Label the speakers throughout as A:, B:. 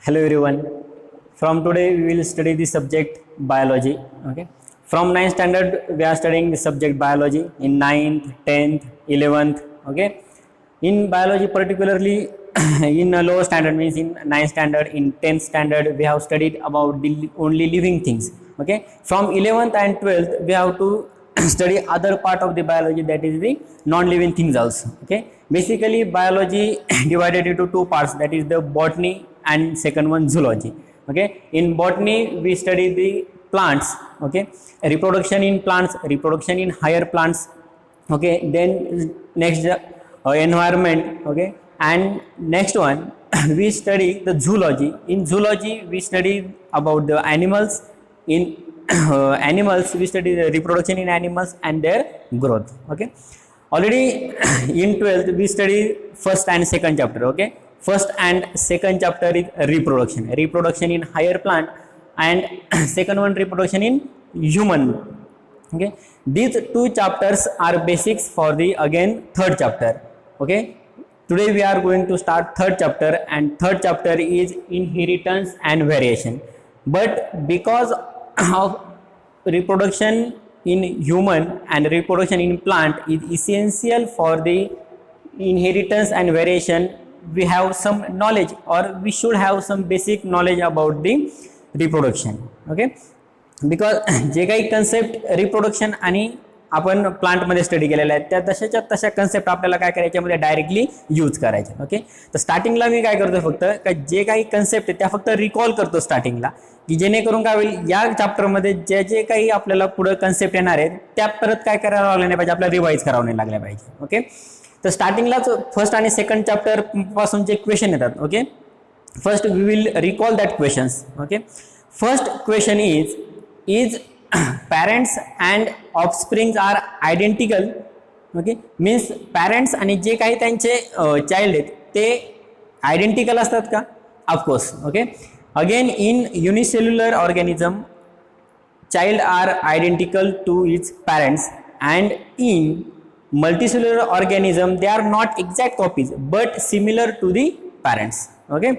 A: Hello everyone. From today we will study the subject biology. Okay. From 9th standard we are studying the subject biology in 9th, 10th, 11th. Okay. In biology particularly in a lower standard means in 9th standard, in 10th standard we have studied about the only living things. Okay. From 11th and 12th we have to study other part of the biology, that is the non-living things also. Okay. Basically biology divided into two parts, that is the botany and second one zoology. Okay. In botany we study the plants. Okay. Reproduction in plants, reproduction in higher plants. Okay. Then next environment. Okay. And next one we study the zoology. In zoology we study about the animals. In animals we study the reproduction in animals and their growth. Okay. Already in 12th we study first and second chapter. Okay. First and second chapter is reproduction in higher plant, and second one reproduction in human. Okay. These two chapters are basics for the again third chapter. Okay. Today we are going to start third chapter, and third chapter is inheritance and variation. But because of reproduction in human and reproduction in plant is essential for the inheritance and variation, we have some knowledge, or we should have some basic knowledge about the reproduction. Okay. Because जे काही concept reproduction आणि आपण प्लांटमध्ये study केलेल्या आहेत त्या तशाच्या तशा concept आपल्याला काय करायच्यामध्ये डायरेक्टली यूज करायचे. ओके. तर स्टार्टिंगला मी काय करतो फक्त का जे काही कन्सेप्ट आहे त्या फक्त रिकॉल करतो स्टार्टिंगला, की जेणेकरून काय होईल या चॅप्टरमध्ये जे जे काही आपल्याला पुढे कन्सेप्ट येणार आहेत त्या परत काय करायला लागले नाही पाहिजे, आपल्याला रिवाइज करावं नाही लागल्या पाहिजे. ओके. तर स्टार्टिंगलाच फर्स्ट आणि सेकंड चॅप्टर पासून जे क्वेश्चन येतात. Okay. First we will recall that questions. Okay. First question is parents and offsprings are identical. Okay. means parents आणि जे काही त्यांचे चाइल्ड आहेत ते आयडेंटिकल असतात का? Of course. Okay. Again in unicellular organism child are identical to its parents, and in multicellular organism they are not exact copies but similar to the parents. Okay.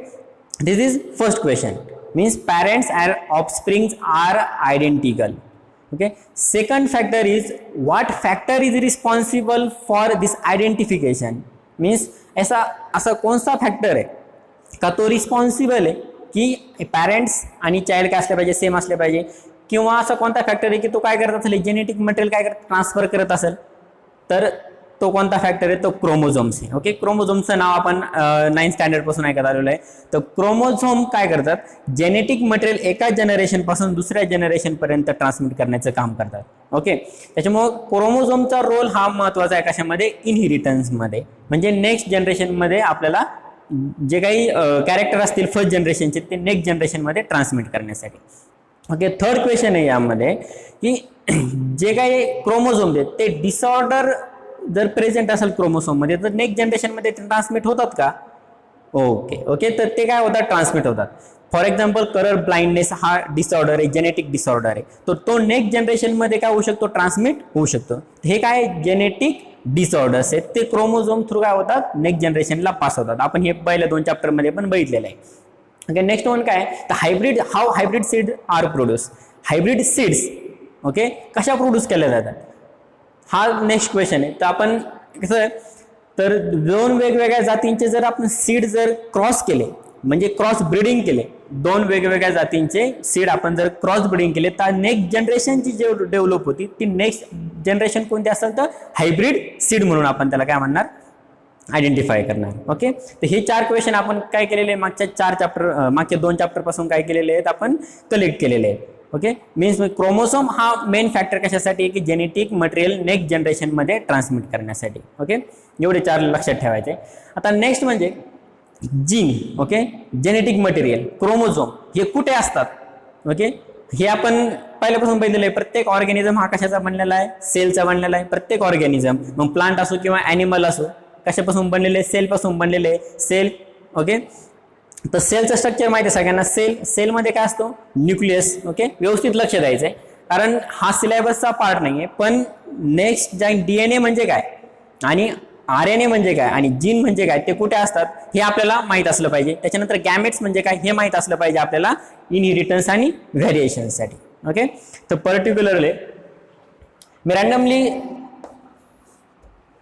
A: This is first question, means parents and offsprings are identical. Okay. Second factor is what factor is responsible for this identification, means ऐसा कौन सा factor आहे का तो responsible आहे की parents आणि child काय असले पाहिजे, सेम असले पाहिजे, किंवा असा कोणता फॅक्टर आहे की तो काय करत असेल जेनेटिक मटेरियल काय करत ट्रान्सफर करत असेल, तर तो कोणता फॅक्टर आहे तो क्रोमोझोम्स आहे. ओके. क्रोमोझोमचं नाव आपण 9th स्टँडर्ड पासून ऐकत आलेलं आहे. तर क्रोमोझोम काय करतात, जेनेटिक मटेरियल एका जनरेशन पासून दुसऱ्या जनरेशन पर्यंत ट्रान्समिट करण्याचं काम करतात. ओके. त्याच्यामुळे क्रोमोझोमचा रोल हा महत्वाचा आहे कशामध्ये, इनहेरिटन्समध्ये, म्हणजे नेक्स्ट जनरेशनमध्ये आपल्याला जे काही कॅरेक्टर असतील फर्स्ट जनरेशनचे ते नेक्स्ट जनरेशनमध्ये ट्रान्समिट करण्यासाठी. ओके. थर्ड क्वेश्चन आहे यामध्ये की जे काही क्रोमोझोम आहेत ते डिसऑर्डर जर प्रेझेंट असेल क्रोमोसोममध्ये तर नेक्स्ट जनरेशनमध्ये ते ट्रान्समिट होतात का? ओके. ओके. तर ते काय होतात, ट्रान्समिट होतात. फॉर एक्झाम्पल कलर ब्लाइंडनेस हा डिसऑर्डर आहे, जेनेटिक डिसऑर्डर आहे, तर तो नेक्स्ट जनरेशनमध्ये काय होऊ शकतो, ट्रान्समिट होऊ शकतो. हे काय जेनेटिक डिसऑर्डर्स आहेत ते क्रोमोझोम थ्रू काय होतात नेक्स्ट जनरेशनला पास होतात. आपण हे पहिल्या 2 चॅप्टरमध्ये पण बघितलेलं आहे. ओके. नेक्स्ट वन काय, तर hybrid, how hybrid seed are produce, hybrid seeds okay कशा प्रोड्यूस केल्या जातात हा नेक्स्ट क्वेश्चन आहे. तर आपण कसं आहे, तर 2 वेगवेगळ्या जातींचे जर आपण सीड जर क्रॉस केले, म्हणजे क्रॉस ब्रीडिंग केले, 2 वेगवेगळ्या जातींचे सीड आपण जर क्रॉस ब्रीडिंग केले तर नेक्स्ट जनरेशनची जे डेव्हलप होती ती नेक्स्ट जनरेशन कोणती असेल तर हायब्रिड सीड म्हणून आपण त्याला काय म्हणणार, आयडेंटिफाय करणार. ओके. तर हे 4 क्वेश्चन आपण काय केलेले मागच्या 2 चॅप्टर पासून काय केलेले आहेत आपण कलेक्ट केलेले आहेत. ओके. मीन्स क्रोमोसोम हा मेन फॅक्टर कशासाठी आहे की जेनेटिक मटेरियल नेक्स्ट जनरेशनमध्ये ट्रान्समिट करण्यासाठी. ओके. एवढे 4 लक्षात ठेवायचे. आता नेक्स्ट म्हणजे gene. Okay. Genetic material chromosome हे कुठे असतात. ओके. हे आपण पहिल्यापासून बघितलेलं आहे. प्रत्येक ऑर्गॅनिझम हा कशाचा बनलेला आहे, सेलचा बनलेला आहे. प्रत्येक ऑर्गॅनिझम मग प्लांट असो किंवा ॲनिमल असो कशापासून बनलेले, सेलपासून बनलेले सेल. ओके. तर सेलचं स्ट्रक्चर माहिती आहे सगळ्यांना. सेलमध्ये काय असतो, न्यूक्लियस. ओके. व्यवस्थित लक्ष द्यायचं आहे कारण हा सिलेबसचा पार्ट नाही आहे, पण नेक्स्ट DNA म्हणजे काय आणि RNA म्हणजे काय आणि जीन म्हणजे काय ते कुठे असतात हे आपल्याला माहित असलं पाहिजे. त्याच्यानंतर गॅमेट्स म्हणजे काय हे माहित असलं पाहिजे आपल्याला इनहेरिटन्स आणि व्हेरिएशनसाठी. ओके, तर पर्टिक्युलरली मी रॅन्डमली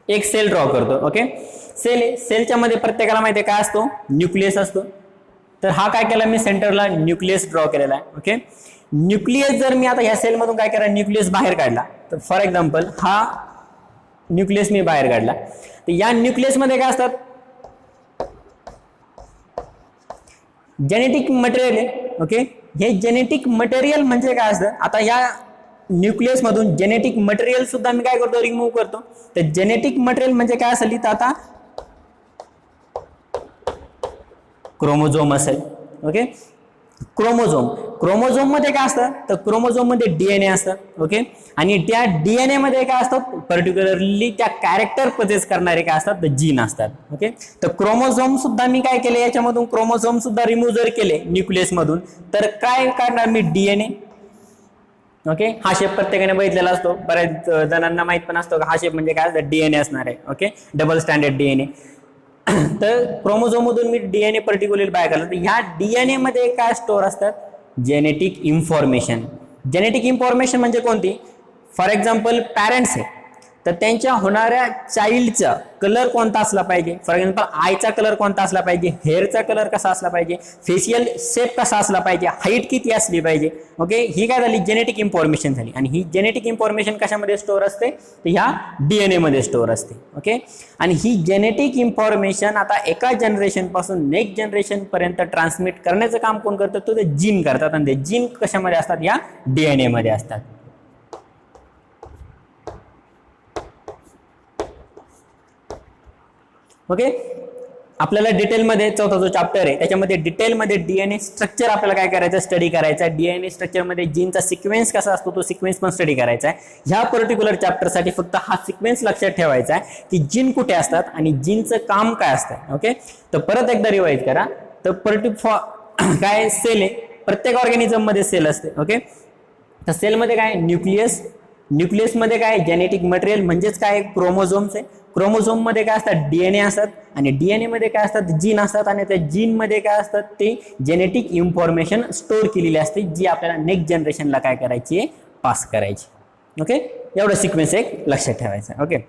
A: एक सेल ड्रॉ करतो. ओके, सेल आहे, सेलच्या मध्ये प्रत्येकाला माहिती आहे काय असतो, न्यूक्लियस असतो. तर हा काय केला मी सेंटरला न्यूक्लियस ड्रॉ केलेला आहे. ओके, न्यूक्लियस जर मी आता ह्या सेलमधून काय करा न्यूक्लियस बाहेर काढला, तर फॉर एक्झाम्पल हा न्यूक्लियस मी बाहेर काढला, तर या न्यूक्लियसमध्ये काय असतात, जेनेटिक मटेरियल आहे. ओके, हे जेनेटिक मटेरियल म्हणजे काय असतं, आता या न्यूक्लियस मधून जेनेटिक मटेरियल सुद्धा मी काय करतो, रिमूव्ह करतो. तर जेनेटिक मटेरियल म्हणजे काय असेल, तर आता क्रोमोझोम असेल. ओके, क्रोमोझोम मध्ये काय असतं, तर क्रोमोझोम मध्ये डीएनए असतं. ओके, आणि त्या डीएनए मध्ये काय असतात, पर्टिक्युलरली त्या कॅरेक्टर प्रोसेस करणारे काय असतात, तर जीन असतात. ओके, तर क्रोमोझोम सुद्धा मी काय केले, याच्यामधून क्रोमोझोम सुद्धा रिमूव्ह जर केले न्यूक्लियस मधून, तर काय काढणार मी, डीएनए. ओके, हा शेप प्रत्येकाने बघितलेला असतो, बऱ्याच जणांना माहित पण असतो हा शेप म्हणजे काय, डीएनए असणार आहे. Okay, double standard DNA. तर क्रोमोझोम मधून मी डीएनए पर्टिक्युलर बाय करला, तर ह्या डीएनए मध्ये काय स्टोअर असतात, जेनेटिक इन्फॉर्मेशन. जेनेटिक इन्फॉर्मेशन म्हणजे कोणती, फॉर एक्झाम्पल पॅरेंट्स आहे, तर त्यांच्या होणाऱ्या चाइल्डचा कलर कोणता असला पाहिजे, फॉर एक्झाम्पल आयचा कलर कोणता असला पाहिजे, हेअरचा कलर कसा असला पाहिजे, फेशियल शेप कसा असला पाहिजे, हाईट किती असली पाहिजे. ओके, ही काय झाली, जेनेटिक इन्फॉर्मेशन झाली. आणि ही जेनेटिक इन्फॉर्मेशन कशामध्ये स्टोअर असते, तर ह्या डीएनए मध्ये स्टोअर असते. ओके, आणि ही जेनेटिक इन्फॉर्मेशन आता एका जनरेशन पासून नेक्स्ट जनरेशन पर्यंत ट्रान्समिट करण्याचं काम कोण करतं, तो ते जीन करतात. आणि ते जीन कशामध्ये असतात, या डीएनए मध्ये असतात. ओके, आपल्याला डिटेलमध्ये चौथा जो चॅप्टर आहे त्याच्यामध्ये डिटेलमध्ये डीएनए स्ट्रक्चर आपल्याला काय करायचं, स्टडी करायचा आहे. डीएनए स्ट्रक्चरमध्ये जीनचा सिक्वेन्स कसा असतो तो सिक्वेन्स पण स्टडी करायचा आहे. ह्या पर्टिक्युलर चॅप्टरसाठी फक्त हा सिक्वेन्स लक्षात ठेवायचा आहे की जीन कुठे असतात आणि जीनचं काम काय असतं. ओके, तर परत एकदा रिवाइज करा. तर काय सेल आहे, प्रत्येक ऑर्गॅनिझम मध्ये सेल असते. ओके, तर सेलमध्ये काय, न्यूक्लियसमध्ये काय, जेनेटिक मटेरियल म्हणजेच काय, क्रोमोझोम्स आहे. क्रोमोझोम मध्ये काय असतात, डीएनए असतात. आणि डीएनए मध्ये काय असतात, जीन असतात. आणि त्या जीन मध्ये काय असतात, ते जेनेटिक इन्फॉर्मेशन स्टोअर केलेली असते, जी आपल्याला नेक्स्ट जनरेशनला काय करायची आहे, पास करायची. ओके, एवढं सिक्वेन्स एक लक्षात ठेवायचं. ओके,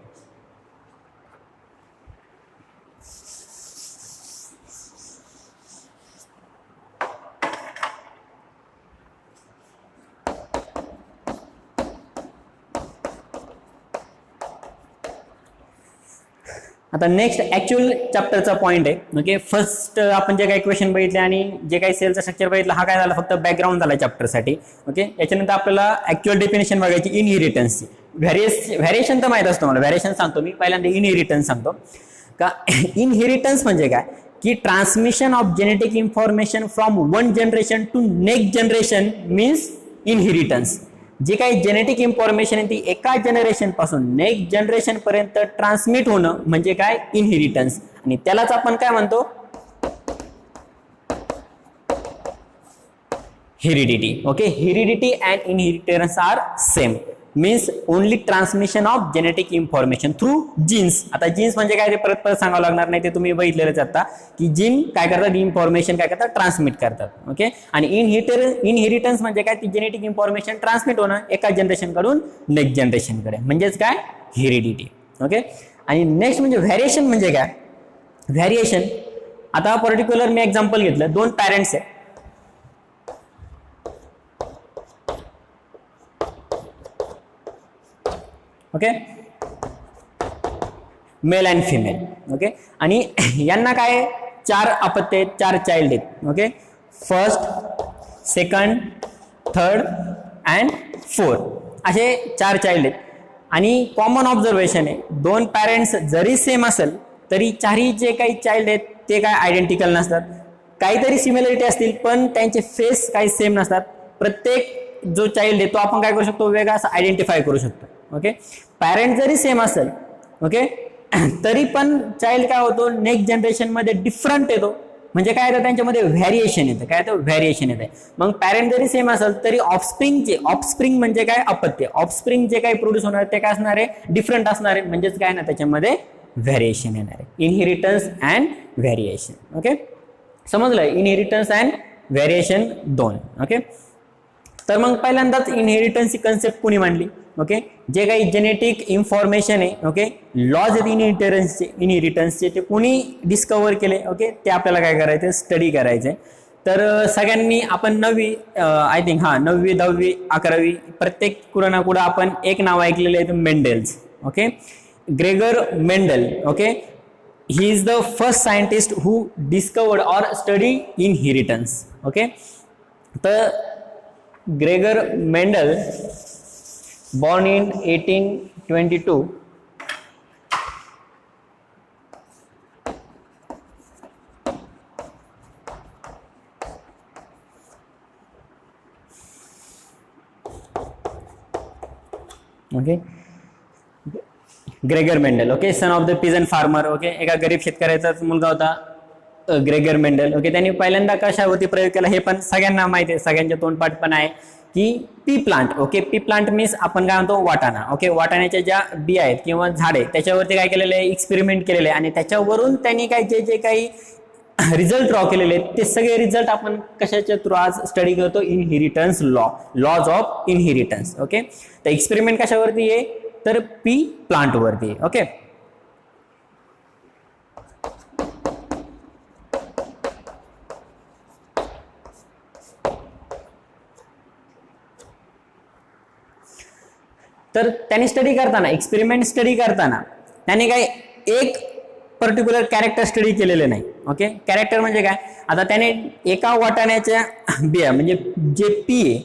A: आता नेक्स्ट ऍक्च्युअल चॅप्टरचा पॉइंट आहे. ओके, फर्स्ट आपण जे काही क्वेश्चन बघितले आणि जे काही सेलचं स्ट्रक्चर बघितलं, हा काय झाला, फक्त बॅकग्राऊंड झाला चॅप्टरसाठी. ओके, याच्यानंतर आपल्याला ऍक्च्युअल डेफिनेशन बघायची इनहेरिटन्सची. व्हॅरिएशन तर माहित असतो मला, व्हॅरिएशन सांगतो मी पहिल्यांदा, इनहेरिटन्स सांगतो का. इनहेरिटन्स म्हणजे काय, की transmission of genetic information from one generation to next generation means inheritance. जे काही जेनेटिक इन्फॉर्मेशन आहे ती एका जनरेशन पासून नेक्स्ट जनरेशन पर्यंत ट्रान्समिट होणं म्हणजे काय, इनहेरिटन्स. आणि त्यालाच आपण काय म्हणतो, heredity. Okay, heredity and inheritance are same, means only transmission of genetic information through genes. आता जीन्स म्हणजे काय ते परत सांगावं लागणार नाही, ते तुम्ही बघितलेलंच आता की जीन काय करतात, इन्फॉर्मेशन काय करतात, ट्रान्समिट करतात. ओके, आणि इनहेरिटन्स म्हणजे काय, ती जेनेटिक इन्फॉर्मेशन ट्रान्समिट होणं एका जनरेशन कडून नेक्स्ट जनरेशनकडे, म्हणजेच काय, हेरिडिटी. ओके, आणि नेक्स्ट म्हणजे व्हॅरिएशन म्हणजे काय, व्हॅरिएशन आता पर्टिक्युलर मी एक्झाम्पल घेतलं, दोन पॅरेंट्स आहे. Okay, male and female. Okay, आणि यांना काय, चार अपत्य आहेत, चार चाइल्ड आहेत. Okay, first, second, third and fourth असे चार चाइल्ड आहेत. आणि कॉमन ऑब्झर्वेशन आहे, दोन पॅरेंट्स जरी सेम असेल तरी चारही जे काही चाइल्ड आहेत ते काय आयडेंटिकल नसतात. काहीतरी सिमिलरिटी असतील पण त्यांचे फेस काही सेम नसतात. प्रत्येक जो चाइल्ड आहे तो आपण काय करू शकतो, वेगळा असं आयडेंटिफाय करू शकतो. ओके, पॅरेंट जरी सेम असेल, ओके, तरी पण चाइल्ड काय होतो, नेक्स्ट जनरेशन मध्ये डिफरंट येतो. म्हणजे काय येतं, त्यांच्यामध्ये व्हॅरिएशन येतं. काय येतं, व्हॅरिएशन येतं. मग पॅरेंट जरी सेम असेल तरी ऑफस्प्रिंग म्हणजे काय, अपत्य, ऑफस्प्रिंग जे काही प्रोड्यूस होणार ते काय असणार आहे, डिफरंट असणार आहे. म्हणजेच काय ना, त्याच्यामध्ये व्हेरिएशन येणार आहे. Inheritance and variation. ओके, समजलं, इनहेरिटन्स अँड व्हेरिएशन दोन. ओके, तर मग पहिल्यांदाच इनहेरिटन्स ही कन्सेप्ट कुणी मांडली? ओके, जे काही जेनेटिक इन्फॉर्मेशन आहे, ओके, लॉज आहेत इनहेरिटन्सचे ते कुणी डिस्कवर केले? ओके, ते आपल्याला काय करायचं, स्टडी करायचं. तर सगळ्यांनी आपण 9वी आय थिंक 9वी 10वी 11वी प्रत्येक कुठं ना कुठं आपण एक नाव ऐकलेलं आहे, Mendel's. Okay, Gregor Mendel. Okay, he is the first scientist who discovered or study inheritance. Okay, तर Gregor Mendel born in 1822. Okay, Gregor Mendel. Okay, son of the peasant farmer. Okay, एका गरीब शेतकऱ्याचा मुलगा होता ग्रेगर मेंडल. ओके, त्यांनी पहिल्यांदा कशावरती प्रयोग केला हे पण सगळ्यांना माहिती आहे, सगळ्यांच्या तोंडपाठ पण आहे की P plant. Okay, P plant means आपण काय म्हणतो, वाटाणा. ओके, वाटाण्याच्या ज्या बिया आहेत किंवा झाडे त्याच्यावरती काय केलेलं आहे, एक्सपेरिमेंट केलेले आहे आणि त्याच्यावरून त्यांनी काय जे काही रिझल्ट ड्रॉ केलेले आहेत ते सगळे रिझल्ट आपण कशाच्या थ्रू आज स्टडी करतो, inheritance laws of inheritance. Okay, तर एक्सपेरिमेंट कशावरती आहे, तर पी प्लांट वरती. ओके, तर त्यांनी स्टडी करताना, एक्सपेरिमेंट स्टडी करताना त्यांनी काय एक पर्टिक्युलर कॅरेक्टर स्टडी केलेले नाही. ओके, कॅरेक्टर म्हणजे काय, आता त्याने एका वाटाण्याच्या बिया म्हणजे जे पी आहे,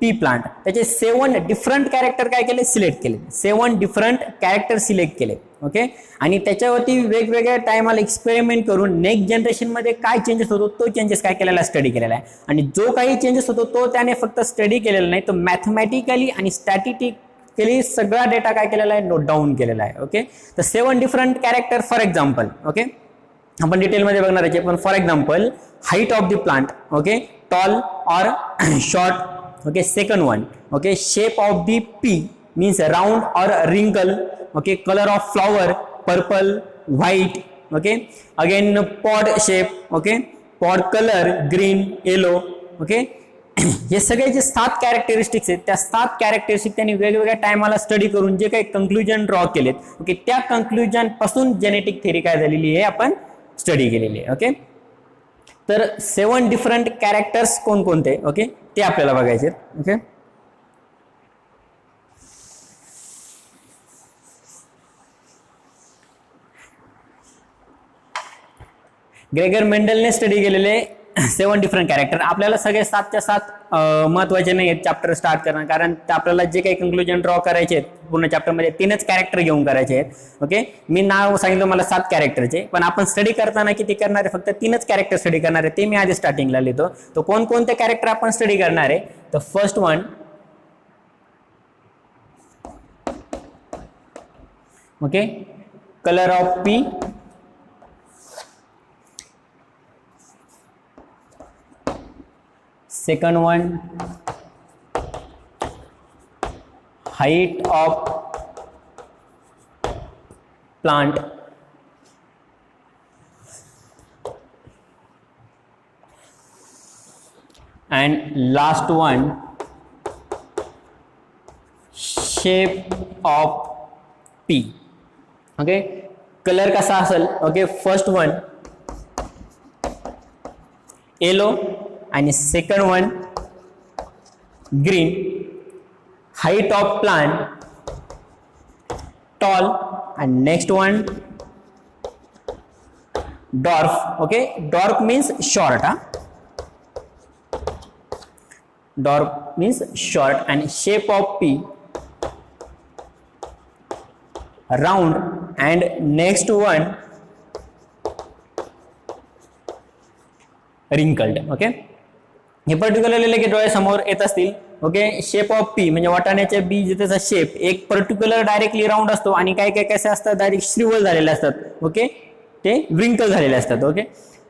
A: पी प्लांट, त्याचे 7 डिफरंट कॅरेक्टर काय केले, सिलेक्ट केले. 7 डिफरंट कॅरेक्टर सिलेक्ट केले. ओके, आणि त्याच्यावरती वेगवेगळ्या टायमाला एक्सपेरिमेंट करून नेक्स्ट जनरेशन मध्ये काय चेंजेस होतो तो चेंजेस काय केलेला, स्टडी केलेला आहे. आणि जो काही चेंजेस होतो तो त्याने फक्त स्टडी केलेला नाही, तो मॅथमॅटिकली आणि स्टॅटिस्टिकली सगळा डेटा काय केलेला आहे, नोट डाऊन केलेला आहे. ओके, तर 7 different character. For example, okay, आपण डिटेलमध्ये बघणार आहे, पण for example height of the plant. Okay, tall or short. Okay, second one, okay, shape of the pea means round or wrinkle. Okay, colour of flower purple white. Okay, again pod shape. Okay, pod colour green yellow. Okay, हे सगळे जे 7 characteristics आहेत त्या 7 characteristic त्यांनी वेगवेगळ्या टायमाला study करून जे काही कंक्लुजन ड्रॉ केलेत, ओके, त्या कंक्लुजन पासून जेनेटिक थेरी काय झालेली आहे आपण स्टडी केलेली आहे. ओके, तर 7 डिफरंट कॅरेक्टर्स कोणकोणते, ओके, ते आपल्याला बघायचे. ओके, ग्रेगर मेंडलने स्टडी केलेले 7 डिफरंट कॅरेक्टर. आपल्याला सगळे 7च्या 7 महत्वाचे नाही आहेत चॅप्टर स्टार्ट करणं, कारण आपल्याला जे काही कंक्लुजन ड्रॉ करायचे आहेत पूर्ण चॅप्टरमध्ये 3च कॅरेक्टर घेऊन करायचे आहेत. ओके, मी नाव सांगितलं मला 7 कॅरेक्टरचे, पण आपण स्टडी करताना किती करणार आहे, फक्त 3च कॅरेक्टर स्टडी करणार आहे. ते मी आधी स्टार्टिंगला लिहितो. तो कोणकोणते कॅरेक्टर आपण स्टडी करणार आहे, तर first one, okay, colour of P. Second one, height of plant. And last one, shape of P. Okay, color कसा असेल, ओके, फर्स्ट वन येलो आणि second one green. Height of plant tall आणि next one dwarf. Okay, dwarf means short. Dwarf means short. आणि shape of pea round and next one wrinkled. Okay, हे particularly लगेच डोळ्यासमोर येत असतील. Okay, shape of P म्हणजे वाटाण्याच्या बी त्याचा शेप एक पर्टिक्युलर डायरेक्टली राऊंड असतो आणि काही काही कसे असतात डायरेक्ट श्रीवल झालेले असतात. ओके, ते व्रिंकल झालेले असतात. ओके,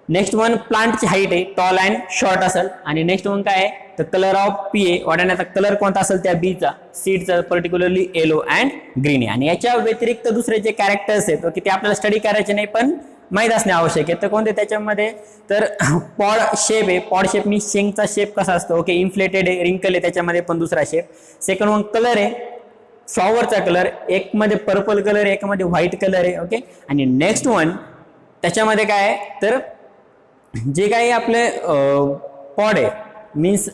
A: नेक्स्ट वन प्लांटची हाईट आहे टॉल अँड शॉर्ट असेल. आणि नेक्स्ट वन काय आहे तर कलर ऑफ पी आहे, वाटाण्याचा कलर कोणता असेल त्या बीचा सीडचा पर्टिक्युलरली येलो अँड ग्रीन आहे. आणि याच्या व्यतिरिक्त दुसरे जे कॅरेक्टर्स आहेत ओके ते आपल्याला स्टडी करायचे नाही पण माहीत असणे आवश्यक आहे. तर कोणते त्याच्यामध्ये तर पॉड शेप आहे, पॉड शेप मी शेंगचा शेप कसा असतो ओके इन्फ्लेटेड आहे, रिंकल आहे त्याच्यामध्ये पण दुसरा शेप. सेकंड वन कलर आहे फ्लॉवरचा कलर, एक मध्ये पर्पल कलर आहे, एकामध्ये व्हाईट कलर आहे ओके. आणि नेक्स्ट वन त्याच्यामध्ये काय आहे तर जे काही आपले पॉड आहे मीन्स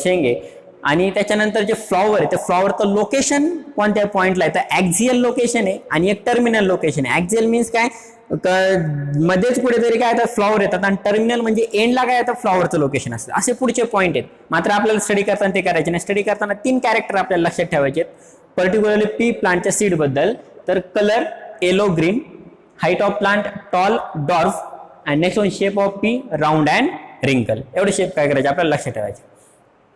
A: शेंग आहे आणि त्याच्यानंतर जे फ्लॉवर आहे ते फ्लॉवरचं लोकेशन कोणत्या पॉईंटला आहे तर ॲक्झियल लोकेशन आहे आणि एक टर्मिनल लोकेशन आहे. ॲक्झियल मीन्स काय मध्येच कुठेतरी काय तर फ्लॉवर येतात आणि टर्मिनल म्हणजे एंडला काय तर फ्लॉवरचं लोकेशन असतं. असे पुढचे पॉईंट आहेत. मात्र आपल्याला स्टडी करताना ते करायचे नाही. स्टडी करताना 3 कॅरेक्टर आपल्याला लक्षात ठेवायचे आहेत पर्टिक्युलरली पी प्लांटच्या सीड बद्दल. तर colour yellow green, height of plant tall dwarf and next one shape of pea round and wrinkle. एवढे शेप काय करायचे आपल्याला लक्षात ठेवायचे.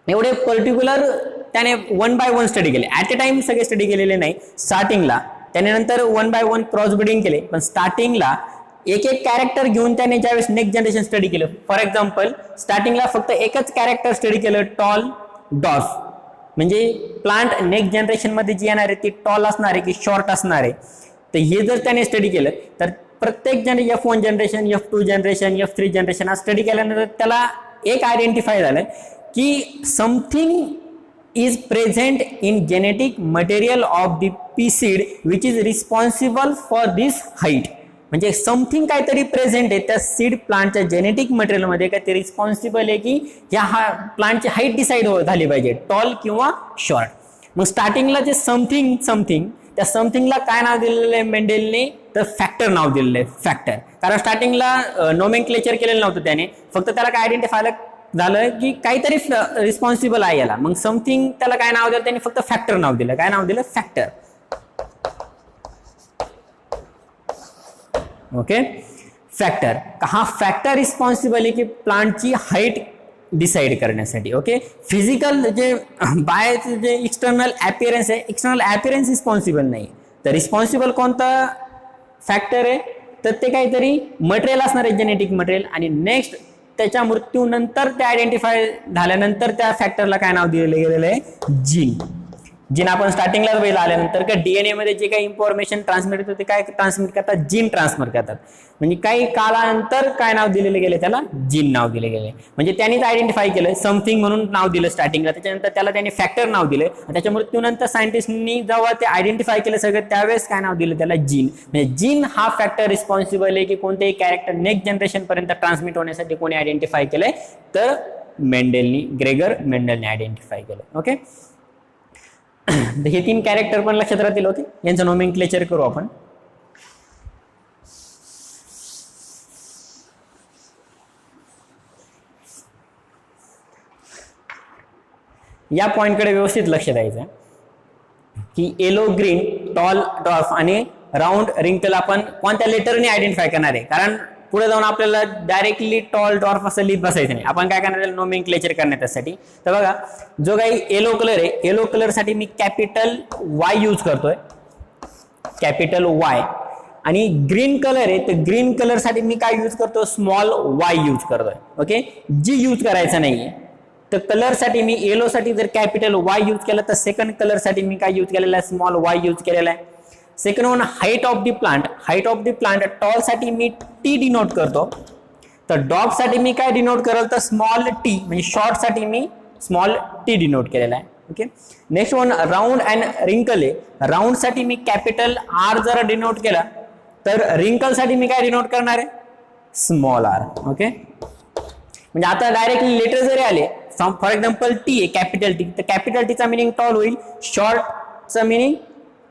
A: एवढे पर्टिक्युलर त्याने 1 बाय 1 स्टडी केले. ॲट ए टाइम सगळे स्टडी केलेले नाही. स्टार्टिंगला त्याने नंतर 1 बाय 1 क्रॉस ब्रीडिंग केले पण स्टार्टिंगला एक एक कॅरेक्टर घेऊन त्याने ज्यावेळेस नेक्स्ट जनरेशन स्टडी केलं. फॉर एक्झाम्पल स्टार्टिंगला फक्त एकच कॅरेक्टर स्टडी केलं टॉल डॉर्फ, म्हणजे प्लांट नेक्स्ट जनरेशन मध्ये जी येणार आहे ती टॉल असणार आहे की शॉर्ट असणार आहे. तर हे जर त्याने स्टडी केलं तर प्रत्येक जण F1 generation, F2 generation, F3 generation हा स्टडी केल्यानंतर त्याला एक आयडेंटिफाय झालं की something is present in genetic material of the pea seed which is responsible for this height. म्हणजे समथिंग काहीतरी प्रेझेंट आहे त्या सीड प्लांटच्या जेनेटिक मटेरियल मध्ये काहीतरी रिस्पॉन्सिबल आहे की या प्लांटची हाईट डिसाईड झाली पाहिजे टॉल किंवा शॉर्ट. मग स्टार्टिंगला जे समथिंग त्या समथिंगला काय नाव दिलेलं आहे मेंडेलने तर फॅक्टर नाव दिलेलं आहे फॅक्टर. कारण स्टार्टिंगला नोमेनक्लेचर केलेलं नव्हतं त्याने, फक्त त्याला काय आयडेंटिफाय झालं की काहीतरी रिस्पॉन्सिबल आहे याला. मग समथिंग त्याला काय नाव दिलं त्यांनी फक्त फॅक्टर नाव दिलं. काय नाव दिलं फॅक्टर ओके. फॅक्टर हा फॅक्टर रिस्पॉन्सिबल आहे की प्लांटची हाईट डिसाइड करण्यासाठी ओके. फिजिकल जे बाहेरचे जे एक्सटर्नल अपीअरन्स आहे एक्सटर्नल अपीअरन्स रिस्पॉन्सिबल नाही. तर रिस्पॉन्सिबल कोणता फॅक्टर आहे तर ते काहीतरी मटेरियल असणार आहे जेनेटिक मटेरियल. आणि नेक्स्ट त्याच्या मृत्यूनंतर ते आयडेंटिफाय झाल्यानंतर त्या फॅक्टरला काय नाव दिलेलं गेलेलं आहे जीन. जीन आपण स्टार्टिंगला वेळ आल्यानंतर का डीएनए मध्ये जे काही इन्फॉर्मेशन ट्रान्समिट होतं ते काय ट्रान्समिट करतात जीन ट्रान्सफर करतात. म्हणजे काही काळानंतर काय नाव दिलेले गेले त्याला जीन नाव दिले गेले. म्हणजे त्यांनीच आयडेंटिफाय केलं समथिंग म्हणून नाव दिलं स्टार्टिंगला, त्याच्यानंतर त्याला त्यांनी फॅक्टर नाव दिले. त्याच्या मृत्यूनंतर सायंटिस्टनी जेव्हा ते आयडेंटिफाय केलं सगळं त्यावेळेस काय नाव दिलं त्याला जीन. म्हणजे जीन हा फॅक्टर रिस्पॉन्सिबल आहे की कोणतेही कॅरेक्टर नेक्स्ट जनरेशन पर्यंत ट्रान्समिट होण्यासाठी कोणी आयडेंटिफाय केलंय तर ग्रेगर मेंडलने आयडेंटिफाय केलं ओके. हे 3 कॅरेक्टर पण लक्षात राहतील ओके. यांचं नोमेनक्लेचर करू आपण. या पॉइंटकडे व्यवस्थित लक्ष द्यायचं की येलो ग्रीन टॉल डॉर्फ आणि राऊंड रिंकल आपण कोणत्या लेटरने आयडेंटिफाय करणार आहे. कारण पुढे जाऊन आपल्याला डायरेक्टली टॉल डॉर्फ असं लिहित बसायचं नाही. आपण काय करणार नोमेनक्लेचर करण्यासाठी. तर बघा जो काही येलो कलर आहे येलो कलर साठी मी कॅपिटल वाय यूज करतोय कॅपिटल वाय. आणि ग्रीन कलर आहे तर ग्रीन कलर साठी मी काय यूज करतो स्मॉल वाय यूज करतोय ओके. जी यूज करायचं नाहीये तर कलर साठी मी येलो साठी जर कॅपिटल वाय यूज केलं तर सेकंड कलर साठी मी काय यूज केलेला आहे स्मॉल वाय यूज केलेला आहे. Second one height of the plant tall साठी मी टी डिनोट करतो. तर डॉग साठी मी काय डिनोट करेल तर स्मॉल टी, म्हणजे शॉर्ट साठी मी स्मॉल टी डिनोट केलेला आहे okay. Next one round and रिंकल आहे. राऊंड साठी मी कॅपिटल आर जर डिनोट केला तर रिंकल साठी मी काय डिनोट करणार आहे स्मॉल आर ओके. म्हणजे आता डायरेक्टली लेटर जरी आले फॉर एक्झाम्पल टी आहे कॅपिटल टी तर कॅपिटल टीचा मिनिंग टॉल होईल, शॉर्टचा मिनिंग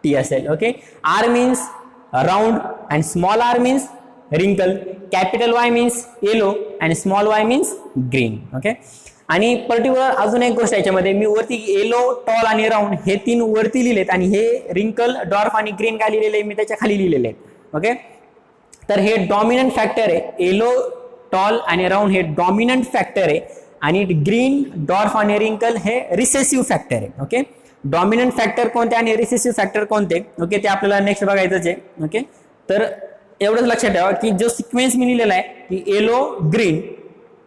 A: टी असेल okay. R means round and small R means wrinkle, capital Y means yellow and small Y means green okay. आणि particular अजून एक गोष्ट याच्यामध्ये मी वरती येलो टॉल आणि राऊंड हे 3 वरती लिहिलेत आणि हे रिंकल डॉर्फ आणि ग्रीन काय लिहिलेले मी त्याच्या खाली लिहिलेले आहेत ओके. तर हे डॉमिनंट फॅक्टर आहे. येलो टॉल आणि राऊंड हे डॉमिनंट फॅक्टर आहे आणि ग्रीन डॉर्फ आणि रिंकल हे रिसेसिव्ह फॅक्टर आहे ओके. डॉमिनंट फॅक्टर कोणते आणि रिसेसिव्ह फॅक्टर कोणते ओके ते आपल्याला नेक्स्ट बघायचंच आहे ओके. तर एवढंच लक्षात ठेवा की जो सिक्वेन्स मी लिहिलेला आहे की येलो ग्रीन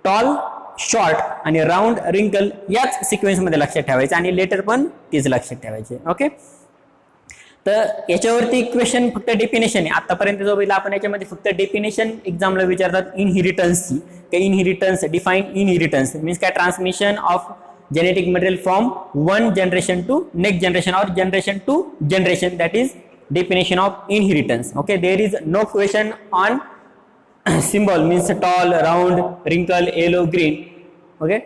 A: टॉल शॉर्ट आणि राऊंड रिंकल याच सिक्वेन्स मध्ये लक्षात ठेवायचं आणि लेटर पण तीच लक्षात ठेवायचे. ओके, तर याच्यावरती क्वेश्चन फक्त डेफिनेशन आहे. आतापर्यंत जो बघितला आपण याच्यामध्ये फक्त डेफिनेशन एक्झामला विचारतात इनहेरिटन्सची. इनहेरिटन्स डिफाईन इनहेरिटन्स मीन्स काय transmission of genetic material from one generation to next generation or generation to generation, that is definition of inheritance. Okay, there is no question on symbol means tall, round, wrinkle, yellow, green. Okay,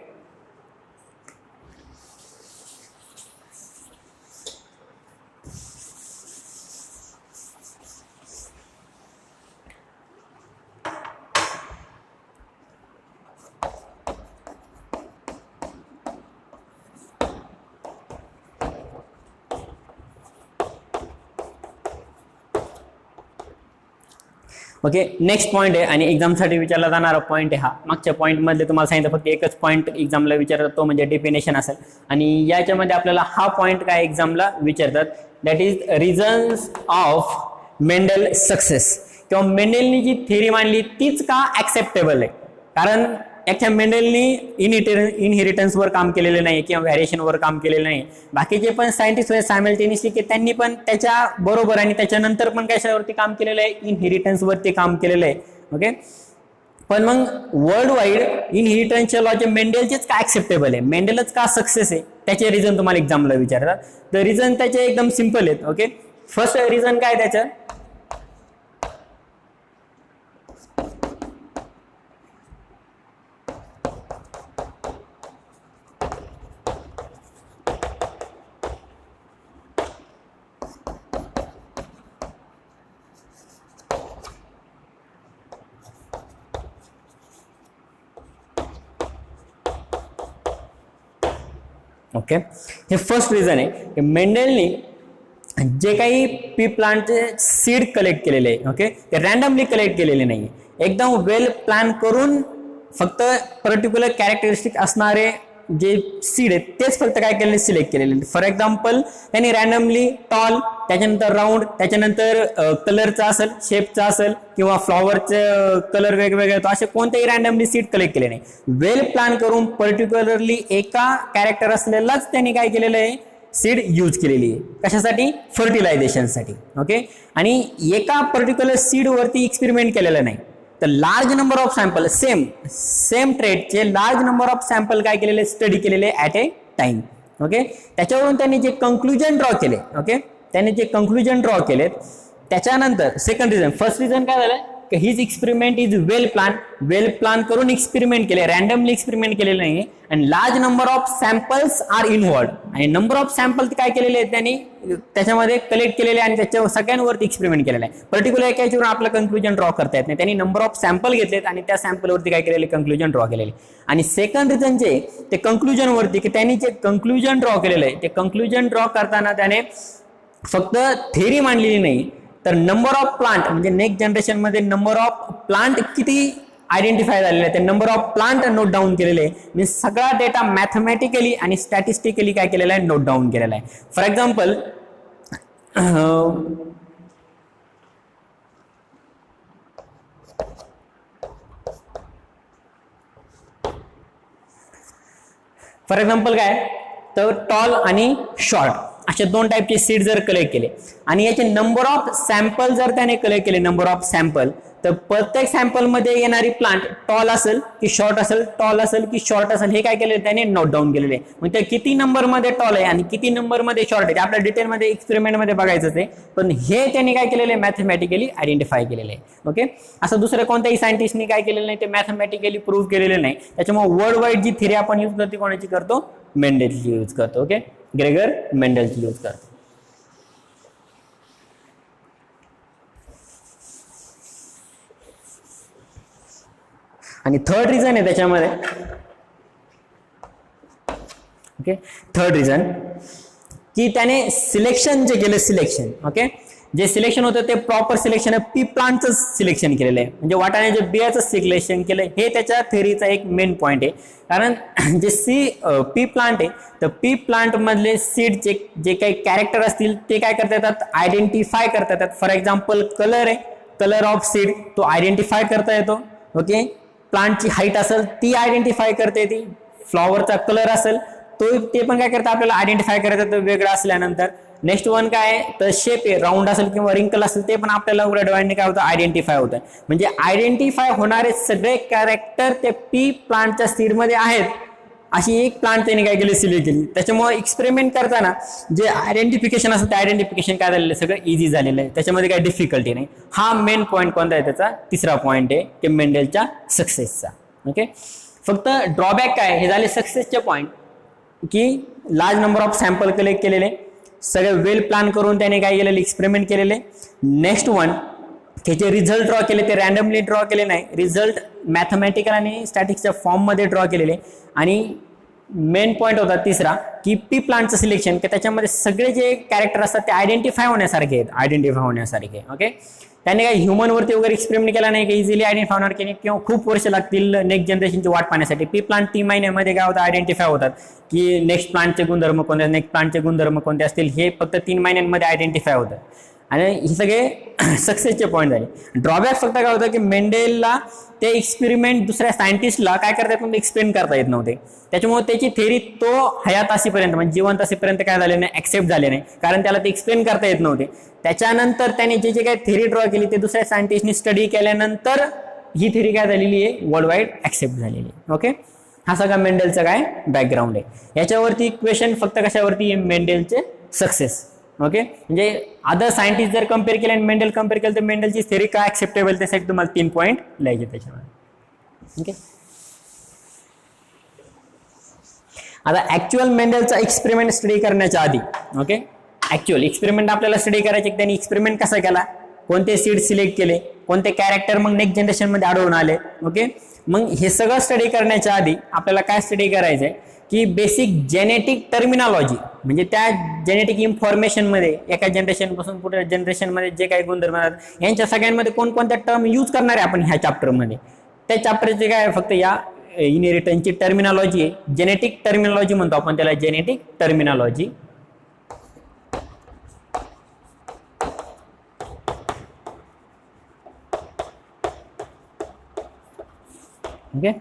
A: okay, next point आहे आणि एक्झामसाठी विचारला जाणारा point आहे हा. मागच्या point मध्ये तुम्हाला सांगितलं फक्त एकच पॉईंट एक्झामला विचारतात, तो म्हणजे डेफिनेशन असेल. आणि याच्यामध्ये आपल्याला हा पॉईंट काय एक्झामला विचारतात, that is reasons of Mendel success, किंवा मेंडेलनी जी थेरी मांडली तीच का ऍक्सेप्टेबल आहे. कारण याच्या मेंडेलनी इनहेरिटन्सवर काम केलेलं नाही किंवा व्हॅरिएशनवर काम केलेलं नाही. बाकीचे पण सायंटिस्ट सायमल्टेनियसली की त्यांनी पण त्याच्या बरोबर आणि त्याच्यानंतर पण कशावरती काम केलेलं आहे, इनहेरिटन्सवरती काम केलेलं आहे. ओके, पण मग वर्ल्ड वाईड इनहेरिटन्सच्या लॉचे मेंडेलचेच का ऍक्सेप्टेबल आहे, मेंडेलच का सक्सेस आहे, त्याचे रिझन तुम्हाला एक्झामला विचारतात. तर रिझन त्याचे एकदम सिम्पल आहेत. ओके, फर्स्ट रिझन काय त्याचं, ओके, हे फर्स्ट रिझन आहे की मेंडेलनी जे काही पी प्लांटचे सीड कलेक्ट केलेले आहे, ओके, ते रॅन्डमली कलेक्ट केलेले नाही, एकदम वेल प्लॅन करून फक्त पर्टिक्युलर कॅरेक्टरिस्टिक असणारे जे सीड आहेत तेच फक्त काय केलेले, सिलेक्ट केलेले. फॉर एक्झाम्पल त्यांनी रॅन्डमली टॉल, त्याच्यानंतर राऊंड, त्याच्यानंतर कलरचा असेल, शेपचा असेल किंवा फ्लॉवरचे कलर वेगवेगळे, असे कोणतेही रॅन्डमली सीड कलेक्ट केले नाही. वेल प्लॅन करून पर्टिक्युलरली एका कॅरेक्टर असलेलाच त्यांनी काय केलेलं आहे, सीड यूज केलेली आहे. कशासाठी, फर्टिलायझेशनसाठी. ओके, आणि एका पर्टिक्युलर सीड वरती एक्सपेरिमेंट केलेलं नाही, तर large number of sample same ट्रेडचे लार्ज नंबर ऑफ सॅम्पल काय केलेले, स्टडी केलेले ऍट ए टाइम. ओके, त्याच्यावरून त्यांनी जे कंक्लुजन ड्रॉ केले, ओके, त्यांनी जे कंक्लुजन ड्रॉ केलेत त्याच्यानंतर सेकंड रिझन, फर्स्ट रिझन काय झालं की his experiment is well plan करून एक्सपेरिमेंट केले, रॅन्डमली एक्सपेरिमेंट केलेले नाही. आणि large number of samples are involved, आणि नंबर ऑफ सॅम्पल काय केलेले आहेत त्यांनी त्याच्यामध्ये कलेक्ट केलेले आणि त्याच्या सगळ्यांवरती एक्सपेरिमेंट केलेला आहे. पर्टिक्युलर एकाच्यावर आपलं कंक्लुजन ड्रॉ करता येत नाही, त्यांनी नंबर ऑफ सॅम्पल घेतलेत आणि त्या सॅम्पलवरती काय केलेले, कंक्लुजन ड्रॉ केलेले. आणि सेकंड रिझन जे ते कंक्लुजन वरती की त्यांनी जे कंक्लुजन ड्रॉ केलेलं आहे, ते कंक्लुजन ड्रॉ करताना त्याने फक्त थेरी मांडलेली नाही, तर नंबर ऑफ प्लांट म्हणजे नेक्स्ट जनरेशन मध्ये नंबर ऑफ प्लांट किती आयडेंटिफाय झालेले आहे, ते number of plant note down केलेले आहे. मीन्स सगळा डेटा मॅथमॅटिकली आणि स्टॅटिस्टिकली काय केलेला आहे, नोट डाऊन केलेला आहे. फॉर एक्झाम्पल काय, तर टॉल आणि शॉर्ट असे दोन टाईपचे सीड जर कलेक्ट केले आणि याचे नंबर ऑफ सॅम्पल जर त्याने कलेक्ट केले, नंबर ऑफ सॅम्पल, तर प्रत्येक सॅम्पल मध्ये येणारी प्लांट टॉल असेल की शॉर्ट असेल, टॉल असेल की शॉर्ट असेल, हे काय केले त्याने नोट डाऊन केलेले. मग ते किती नंबर मध्ये टॉल आहे आणि किती नंबर मध्ये शॉर्ट आहे आपल्या डिटेलमध्ये एक्सपेरिमेंट मध्ये बघायचं आहे, पण हे त्यांनी काय केलेलं आहे, मॅथमॅटिकली आयडेंटिफाय केलेलं आहे. ओके, असं दुसऱ्या कोणत्याही सायंटिस्टनी काय केलेलं नाही, ते मॅथमॅटिकली प्रूव्ह केलेलं नाही. त्याच्यामुळे वर्ल्ड वाईड जी थिअरी आपण यूज करतो कोणाची करतो, मेंडेलची यूज करतो. ओके, ग्रेगर मेंडेलची यूज करतो. आणि थर्ड रिझन आहे त्याच्यामध्ये, ओके, थर्ड रिझन की त्याने सिलेक्शन जे केलं, सिलेक्शन, ओके, जे सिलेक्शन होतं ते प्रॉपर सिलेक्शन पी प्लांटचं सिलेक्शन केलेलं आहे, म्हणजे वाटाणे जे बियाचं सिलेक्शन केलं, हे त्याच्या थेअरीचा एक मेन पॉईंट आहे. कारण जे पी प्लांट आहे, तर पी प्लांट मधले सीडचे जे काही कॅरेक्टर असतील ते काय करता येतात, आयडेंटिफाय करता येतात. फॉर एक्झाम्पल कलर आहे, कलर ऑफ सीड तो आयडेंटिफाय करता येतो. ओके, प्लांटची हाईट असेल ती आयडेंटिफाय करता येते, फ्लॉवरचा कलर असेल तो ते पण काय करतं आपल्याला आयडेंटिफाय करता येतं वेगळं असल्यानंतर. नेक्स्ट वन काय आहे तर शेप आहे, राऊंड असेल किंवा रिंकल असेल ते पण आपल्याला उघड्या डोळ्यांनी काय होतं आयडेंटिफाय होतं. म्हणजे आयडेंटिफाय होणारे सगळे कॅरेक्टर ते पी प्लांटच्या सीडमध्ये आहेत अशी एक प्लांट त्यांनी काय केली सिलेक्ट केली. त्याच्यामुळे एक्सपेरिमेंट करताना जे आयडेंटिफिकेशन असतं ते आयडेंटिफिकेशन काय झालेलं आहे सगळं इझी झालेलं आहे, त्याच्यामध्ये काही डिफिकल्टी नाही. हा मेन पॉईंट कोणता आहे त्याचा तिसरा पॉईंट आहे की मेंडेलच्या सक्सेसचा. ओके, फक्त ड्रॉबॅक काय हे झाले सक्सेसचे पॉईंट की large number of sample collect केलेले, सगळे वेल प्लॅन करून त्याने काय केलेले एक्सपेरिमेंट केलेले. नेक्स्ट वन त्याचे रिझल्ट ड्रॉ केले, ते रॅन्डमली ड्रॉ केले नाही, रिझल्ट मॅथमॅटिकल आणि स्टॅटिक्सच्या फॉर्ममध्ये ड्रॉ केलेले. आणि मेन पॉईंट होता तिसरा की पी प्लांटचं सिलेक्शन की त्याच्यामध्ये सगळे जे कॅरेक्टर असतात ते आयडेंटिफाय होण्यासारखे आहेत, आयडेंटिफाय होण्यासारखे. ओके, त्याने काही ह्युमनवरती वगैरे एक्सपेरिमेंट केला नाही की इझिली आयडेंटिफाय होणार की किंवा खूप वर्ष लागतील नेक्स्ट जनरेशनची वाट पाहण्यासाठी. पी प्लांट 3 महिन्यामध्ये काय होतं आयडेंटिफाय होतात की नेक्स्ट प्लांटचे गुणधर्म कोणते, नेक्स्ट प्लांटचे गुणधर्म कोणते असतील हे फक्त 3 महिन्यांमध्ये आयडेंटिफाय होतं. आणि हे सगळे सक्सेसचे पॉईंट झाले. ड्रॉबॅक फक्त काय होतं की मेंडेलला ते एक्सपेरिमेंट दुसऱ्या सायंटिस्टला काय करता येत नव्हते, एक्सप्लेन करता येत नव्हते. त्याच्यामुळे त्याची थेरी तो हयात असेपर्यंत म्हणजे जिवंत असेपर्यंत काय झाले नाही, ऍक्सेप्ट झाले नाही, कारण त्याला ते एक्सप्लेन करता येत नव्हते. त्याच्यानंतर त्याने जे जे काही थेरी ड्रॉ केली ते दुसऱ्या सायंटिस्टनी स्टडी केल्यानंतर ही थेरी काय झालेली आहे वर्ल्ड वाईड ऍक्सेप्ट झालेली आहे. ओके, हा सगळा मेंडेलचा काय बॅकग्राऊंड आहे. याच्यावरती क्वेश्चन फक्त कशावरती मेंडेलचे सक्सेस. ओके, म्हणजे अदर सायंटिस्ट जर कम्पेअर केले आणि मेंडेल कम्पेअर केलं तर मेंडेलची थेरी काय ऍक्सेप्टेबल त्यासाठी तुम्हाला 3 पॉईंट लिहायचे त्याच्यामध्ये. ओके, आता ऍक्च्युअल मेंडेलचा एक्सपेरिमेंट स्टडी करण्याच्या आधी ओके ऍक्च्युअल एक्सपेरिमेंट आपल्याला स्टडी करायचे, त्यांनी एक्सपेरिमेंट कसा केला, कोणते सीड सिलेक्ट केले, कोणते कॅरेक्टर मग नेक्स्ट जनरेशन मध्ये आढळून आले. ओके, मग हे सगळं स्टडी करण्याच्या आधी आपल्याला काय स्टडी करायचंय की बेसिक जेनेटिक टर्मिनॉलॉजी म्हणजे त्या जेनेटिक इन्फॉर्मेशन मध्ये एका जनरेशन पासून पुढे जनरेशन मध्ये जे काही गुणधर्म आहेत यांच्या सगळ्यांमध्ये कोणकोणत्या टर्म यूज करणार आहे आपण ह्या चॅप्टरमध्ये. त्या चॅप्टरचे काय फक्त या इनहेरिटन्सची टर्मिनॉलॉजी आहे, जेनेटिक टर्मिनॉलॉजी म्हणतो आपण त्याला, genetic terminology. Okay,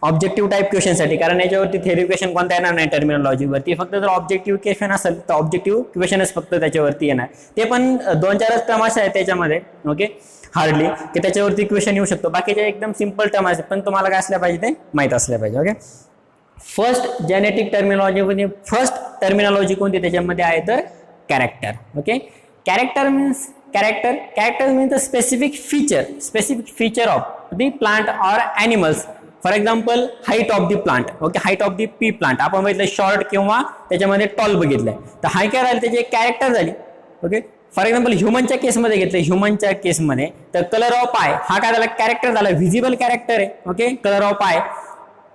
A: objective type question साठी, कारण याच्यावरती थेरी क्वेश्चन कोणता येणार नाही टर्मिनॉलॉजीवरती, फक्त जर ऑब्जेक्टिव्ह क्वेश्चन असेल तर ऑब्जेक्टिव्ह क्वेश्चनच फक्त त्याच्यावरती येणार. ते पण 2-4 टर्म असे आहेत त्याच्यामध्ये ओके हार्डली की त्याच्यावरती क्वेश्चन येऊ शकतो, बाकीचे एकदम सिंपल टर्म असतात पण तुम्हाला काय असल्या पाहिजे ते माहित असल्या पाहिजे. ओके, फर्स्ट जेनेटिक टर्मिनॉलॉजी म्हणजे फर्स्ट टर्मिनॉलॉजी कोणती त्याच्यामध्ये आहे तर character. Okay, character means character means the specific feature of the plant or animals. For example height of the plant. Okay, height of the P plant आपण बघितलं short किंवा त्याच्यामध्ये tall बघितलंय, तर हाय काय राहील त्याची एक कॅरेक्टर झाली. ओके, फॉर एक्झाम्पल ह्युमनच्या केसमध्ये घेतलं, ह्युमनच्या केसमध्ये तर कलर ऑफ आय हा काय झाला कॅरेक्टर झाला, व्हिजिबल कॅरेक्टर आहे. ओके, कलर ऑफ आय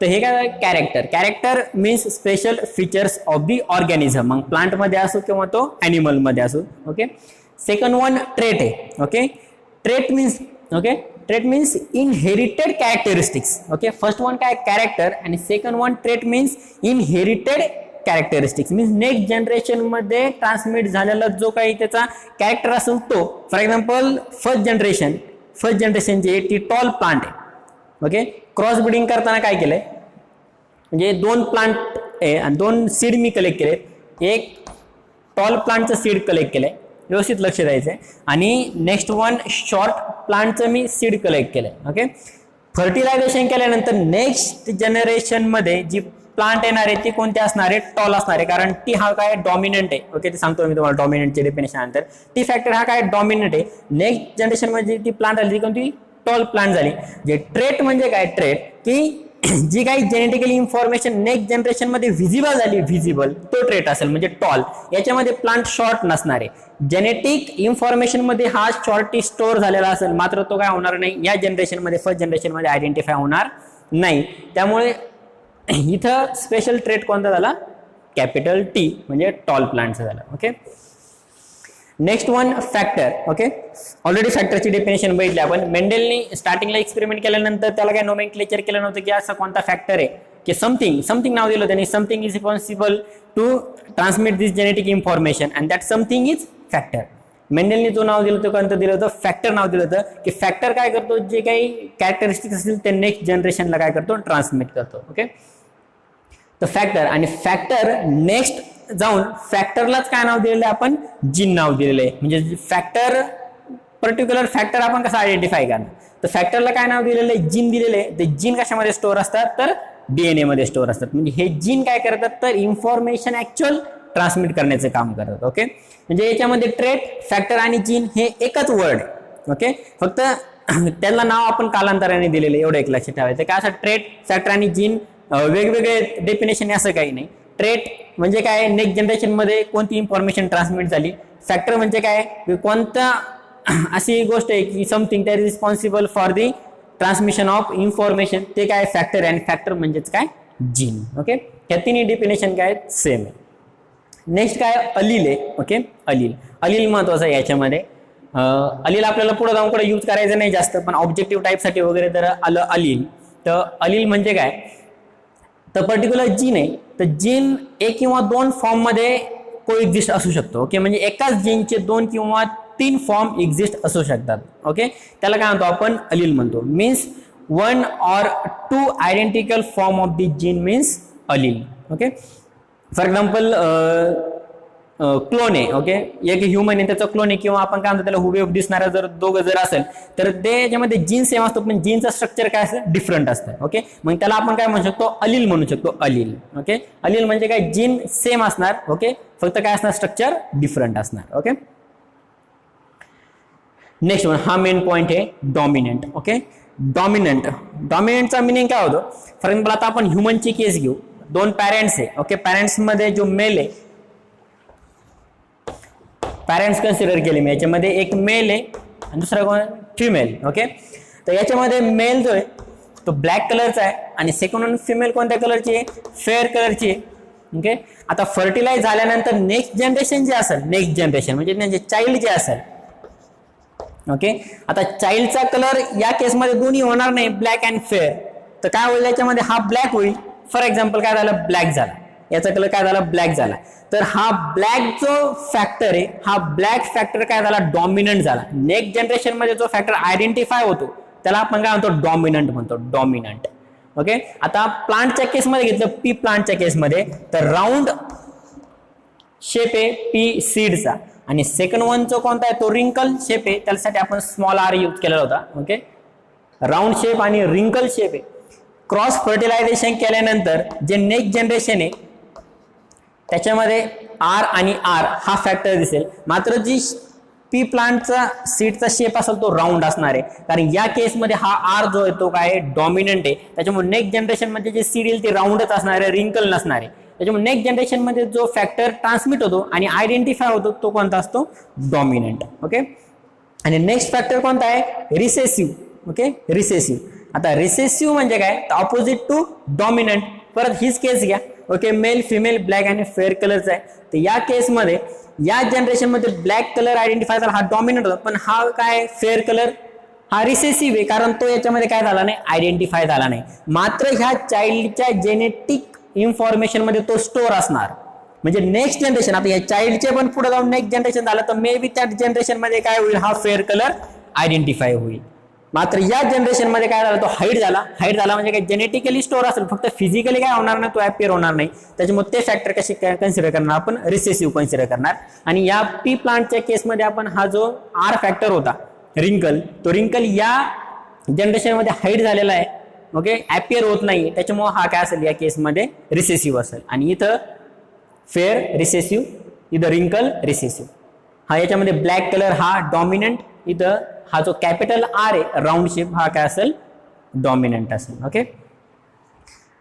A: तर हे काय character means special features of the organism, मग प्लांटमध्ये असो किंवा तो ॲनिमलमध्ये असो. ओके, सेकंड वन ट्रेट आहे. Okay, trait means inherited characteristics. Okay, first one काय कॅरेक्टर आणि second one trait means inherited characteristics means next generation मध्ये ट्रान्समिट झालेला जो काही त्याचा कॅरेक्टर असेल तो. फॉर एक्झाम्पल फर्स्ट जनरेशन जे ती टॉल प्लांट आहे. ओके, क्रॉस ब्रीडिंग करताना काय केलंय म्हणजे 2 प्लांट आहे आणि 2 सीड मी कलेक्ट केले, एक टॉल प्लांटचं सीड कलेक्ट केलंय, व्यवस्थित लक्ष द्यायचंय, आणि नेक्स्ट वन शॉर्ट प्लांटचं मी सीड कलेक्ट केलंय. ओके, फर्टिलायझेशन केल्यानंतर नेक्स्ट जनरेशन मध्ये जी प्लांट येणार आहे ती कोणती असणार आहे टॉल असणार आहे, कारण टी हा काय डॉमिनंट आहे. ओके, ते सांगतो मी तुम्हाला डॉमिनंटचे डेफिनेशन नंतर. टी फॅक्टर हा काय डॉमिनंट आहे, नेक्स्ट जनरेशन मध्ये ती प्लांट आली ती कोणती टॉल प्लांट झाली. जे ट्रेट म्हणजे काय ट्रेट की जी काही जेनेटिकली इन्फॉर्मेशन नेक्स्ट जनरेशन मध्ये व्हिजिबल तो ट्रेट असेल म्हणजे टॉल. याच्यामध्ये प्लांट शॉर्ट नसणार आहे, जेनेटिक इन्फॉर्मेशन मध्ये हा शॉर्टी स्टोअर झालेला असेल, मात्र तो काय होणार नाही या जनरेशन मध्ये फर्स्ट जनरेशन मध्ये आयडेंटिफाय होणार नाही. त्यामुळे इथं स्पेशल ट्रेट कोणता झाला कॅपिटल टी म्हणजे टॉल प्लांटचा झाला. Okay, next one factor. Okay, already फॅक्टरची डेफिनेशन बघितली आपण. मेंडेलनी स्टार्टिंगला एक्सपेरिमेंट केल्यानंतर त्याला काय नोमेनक्लेचर केलं नव्हतं की असा कोणता फॅक्टर आहे की समथिंग नाव दिलं त्यांनी, something is responsible to transmit this genetic information and that something is factor. मेंडेलने जो नाव दिलं होतं कोणतं दिलं होतं, फॅक्टर नाव दिलं होतं, की फॅक्टर काय करतो, जे काही कॅरेक्टरिस्टिक्स असतील ते नेक्स्ट जनरेशनला काय करतो, ट्रान्समिट करतो. ओके, तर फॅक्टर, आणि फॅक्टर नेक्स्ट जाऊन फॅक्टरलाच काय नाव दिलेलं आहे आपण, जीन नाव दिलेलं आहे. म्हणजे फॅक्टर, पर्टिक्युलर फॅक्टर आपण कसं आयडेंटिफाय करणार, तर फॅक्टरला काय नाव दिलेलं आहे, जीन दिलेलं आहे. ते जीन कशामध्ये स्टोअर असतात, तर DNA मध्ये स्टोअर असतात. म्हणजे हे जीन काय करतात, तर इन्फॉर्मेशन ऍक्च्युअल ट्रान्समिट करण्याचं काम करतात. ओके, म्हणजे याच्यामध्ये ट्रेट, फॅक्टर आणि जीन हे एकच वर्ड आहे. ओके, फक्त त्याला नाव आपण कालांतराने दिलेलं, एवढं एक लक्षात ठेवायचं. काय असं ट्रेट, फॅक्टर आणि जीन वेगवेगळे डेफिनेशन असं काही नाही. ट्रेट म्हणजे काय, नेक्स्ट जनरेशन मध्ये कोणती इन्फॉर्मेशन ट्रान्समिट झाली. फॅक्टर म्हणजे काय, कोणता अशी गोष्ट आहे की something that is responsible for the transmission of information, ते काय फॅक्टर आहे. आणि फॅक्टर म्हणजेच काय, जीन. ओके, ह्या तिन्ही डेफिनेशन काय सेम आहे. नेक्स्ट काय, अलील आहे. ओके, अलील, अलील महत्वाचं आहे याच्यामध्ये. अलील आपल्याला पुढे जाऊन कुठे यूज करायचं नाही जास्त, पण ऑब्जेक्टिव्ह टाईपसाठी वगैरे तर आलं अलील. तर अलील म्हणजे काय, तर पर्टिक्युलर जीन आहे, तर जीन एक किंवा दोन फॉर्म मध्ये कोएक्झिस्ट असू शकतो. ओके, म्हणजे एकाच जीनचे 2 किंवा 3 फॉर्म एक्झिस्ट असू शकतात. ओके, त्याला काय म्हणतो आपण, अलील म्हणतो. Means 1 or 2 identical form of the gene means allele. Okay, for example clone आहे. ओके, एक ह्युमन आहे, त्याचा क्लोन आहे, किंवा आपण काय म्हणतो त्याला हुबेहूब दिसणारा जर दोघं जर असेल, तर त्याच्यामध्ये जीन सेम असतो, पण जीनचं स्ट्रक्चर काय असतं, डिफरंट असतं. ओके, मग त्याला आपण काय म्हणू शकतो, अलील म्हणू शकतो, अलील. ओके, अलील म्हणजे काय, जीन सेम असणार. ओके, फक्त काय असणार, स्ट्रक्चर डिफरंट असणार. ओके, नेक्स्ट वन, हा मेन पॉइंट आहे, डॉमिनंट. ओके, डॉमिनंट, डॉमिनंटचा मिनिंग काय होतो. फॉर एक्झाम्पल आता आपण ह्युमनची केस घेऊ, 2 पॅरेंट्स आहे. ओके, पॅरेंट्स मध्ये जो मेल आहे, पॅरेंट्स कन्सिडर केले मी, याच्यामध्ये एक मेल आहे आणि दुसरा कोण, फिमेल. ओके, तर याच्यामध्ये मेल जो आहे तो ब्लॅक कलरचा आहे, आणि सेकंड वन फिमेल कोणत्या कलरची आहे, फेअर कलरची आहे. ओके, आता फर्टिलाइज झाल्यानंतर नेक्स्ट जनरेशन जे असेल, नेक्स्ट जनरेशन म्हणजे त्यांचे चाइल्ड जे असेल. ओके, आता चाइल्डचा कलर या केसमध्ये दोन्ही होणार नाही, ब्लॅक अँड फेअर. तर काय होईल, याच्यामध्ये हा ब्लॅक होईल. फॉर एक्झाम्पल काय झालं, ब्लॅक झाला, याचा कलर काय झाला, ब्लॅक झाला. तर हा ब्लॅक जो फॅक्टर आहे, हा ब्लॅक फॅक्टर काय झाला, डॉमिनंट झाला. नेक्स्ट जनरेशन मध्ये जो फॅक्टर आयडेंटिफाय होतो त्याला आपण काय म्हणतो, डॉमिनंट म्हणतो, डॉमिनंट. ओके, आता प्लांटच्या केसमध्ये घेतलं, पी प्लांटच्या केसमध्ये, तर राऊंड शेप आहे पी सीडचा, आणि सेकंड वन जो कोणता आहे तो रिंकल शेप आहे, त्यासाठी आपण स्मॉल आर यूज केलेला होता. ओके, राऊंड शेप आणि रिंकल शेप आहे. क्रॉस फर्टिलायझेशन केल्यानंतर जे नेक्स्ट जनरेशन आहे त्याच्यामध्ये आर आणि आर हा फॅक्टर दिसेल. मात्र जी पी प्लांटचा सीडचा शेप असेल तो राऊंड असणार आहे, कारण या केसमध्ये हा आर जो आहे तो काय डॉमिनंट आहे. त्याच्यामुळे नेक्स्ट जनरेशन मध्ये जे सीड येईल ते राऊंडच असणार आहे, रिंकल नसणार आहे. त्याच्यामुळे नेक्स्ट जनरेशन मध्ये जो फॅक्टर ट्रान्समिट होतो आणि आयडेंटिफाय होतो तो कोणता असतो, डॉमिनंट. ओके, आणि नेक्स्ट फॅक्टर कोणता आहे, रिसेसिव्ह. Okay, recessive. आता रिसेसिव्ह म्हणजे काय, ऑपोजिट टू डॉमिनंट. परत हीच केस घ्या. ओके, मेल फिमेल ब्लॅक आणि फेअर कलरचा आहे, तर या केसमध्ये या जनरेशन मध्ये ब्लॅक कलर आयडेंटिफाय झाला, हा डॉमिनंट होता, पण हा काय फेअर कलर हा रिसेसिव्ह आहे, कारण तो याच्यामध्ये काय झाला नाही, आयडेंटिफाय झाला नाही. मात्र ह्या चाइल्डच्या जेनेटिक इन्फॉर्मेशन मध्ये तो स्टोअर असणार. म्हणजे नेक्स्ट जनरेशन, आता या चाइल्डचे पण पुढे जाऊन नेक्स्ट जनरेशन झालं तर मे बी त्या जनरेशन मध्ये काय होईल, हा फेअर कलर आयडेंटिफाय होईल. मात्र या जनरेशन मध्ये काय झालं, तो हाईट झाला. हाईट झाला म्हणजे काय, जेनेटिकली स्टोअर असेल, फक्त फिजिकली काय होणार नाही, तो अपियर होणार नाही. त्याच्यामुळे ते फॅक्टर कसे कन्सिडर करणार आपण, रिसेसिव्ह कन्सिडर करणार. आणि या पी प्लांटच्या केसमध्ये आपण हा जो आर फॅक्टर होता रिंकल, तो रिंकल या जनरेशन मध्ये हाईट झालेला आहे. ओके, अपियर होत नाही, त्याच्यामुळे हा काय असेल, या केसमध्ये रिसेसिव्ह असेल. आणि इथं फेअर रिसेसिव्ह, इथं रिंकल रिसेसिव्ह. हा याच्यामध्ये ब्लॅक कलर हा डॉमिनंट, इथं हा जो कॅपिटल आर आहे राऊंड शेप हा काय असेल, डॉमिनंट असेल. ओके,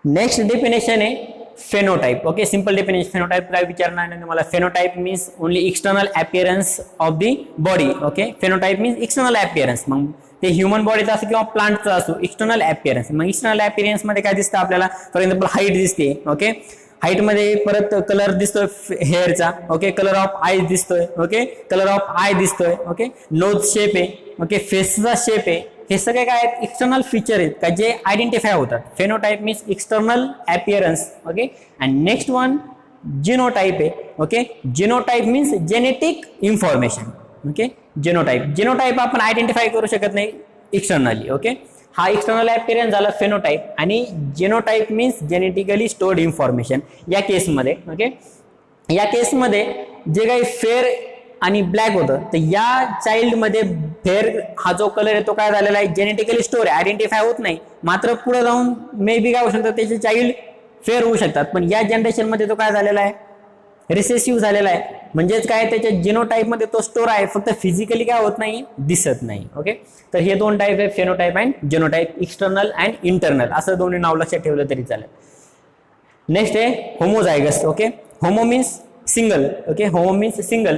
A: नेक्स्ट डेफिनेशन आहे phenotype. Okay, simple definition. Phenotype काय विचारणार नाही तुम्हाला. Phenotype means only external appearance of the body. Okay, phenotype means external appearance. मग ते ह्युमन बॉडीचा असो किंवा प्लांटचा असो, एक्सटर्नल अपीयरन्स. मग एक्सटर्नल अपीयरन्स मध्ये काय दिसतं आपल्याला, फॉर एक्झाम्पल हाईट दिसते. ओके, हाईट मध्ये परत कलर दिसतोय हेअरचा. ओके, कलर ऑफ आय दिसतोय. ओके, कलर ऑफ आय दिसतोय. ओके, नोज शेप आहे. ओके, फेसचा शेप आहे. हे सगळे काय आहेत, एक्सटर्नल फीचर आहेत का जे आयडेंटिफाय होतात. Phenotype means external appearance. Okay, and next one genotype आहे. Okay, genotype means genetic information. Okay. Genotype आपण आयडेंटिफाय करू शकत नाही एक्सटर्नली. ओके. हा एक्सटर्नल अपीयरन्स झाला फेनोटाईप. आणि genotype means genetically stored information. या केसमध्ये ओके, या केसमध्ये जे काही फेअर आणि ब्लॅक होतं, तर या चाइल्डमध्ये फेअर हा जो कलर आहे तो काय झालेला आहे, जेनेटिकली स्टोर आहे, आयडेंटिफाय होत नाही. मात्र पुढे जाऊन मे बी काय होऊ शकतं, त्याचे चाइल्ड फेअर होऊ शकतात. पण या जनरेशनमध्ये तो काय झालेला आहे, रिसेसिव्ह झालेला आहे. म्हणजेच काय, त्याच्या जेनोटाईपमध्ये तो स्टोर आहे, फक्त फिजिकली काय होत नाही, दिसत नाही. ओके. तर हे दोन टाईप आहे, फेनोटाईप अँड जेनोटाईप, एक्सटर्नल अँड इंटरनल, असं दोन्ही नाव लक्षात ठेवलं तरी चालेल. नेक्स्ट आहे homozygous. Okay. Homo means single. Okay. Homo means single.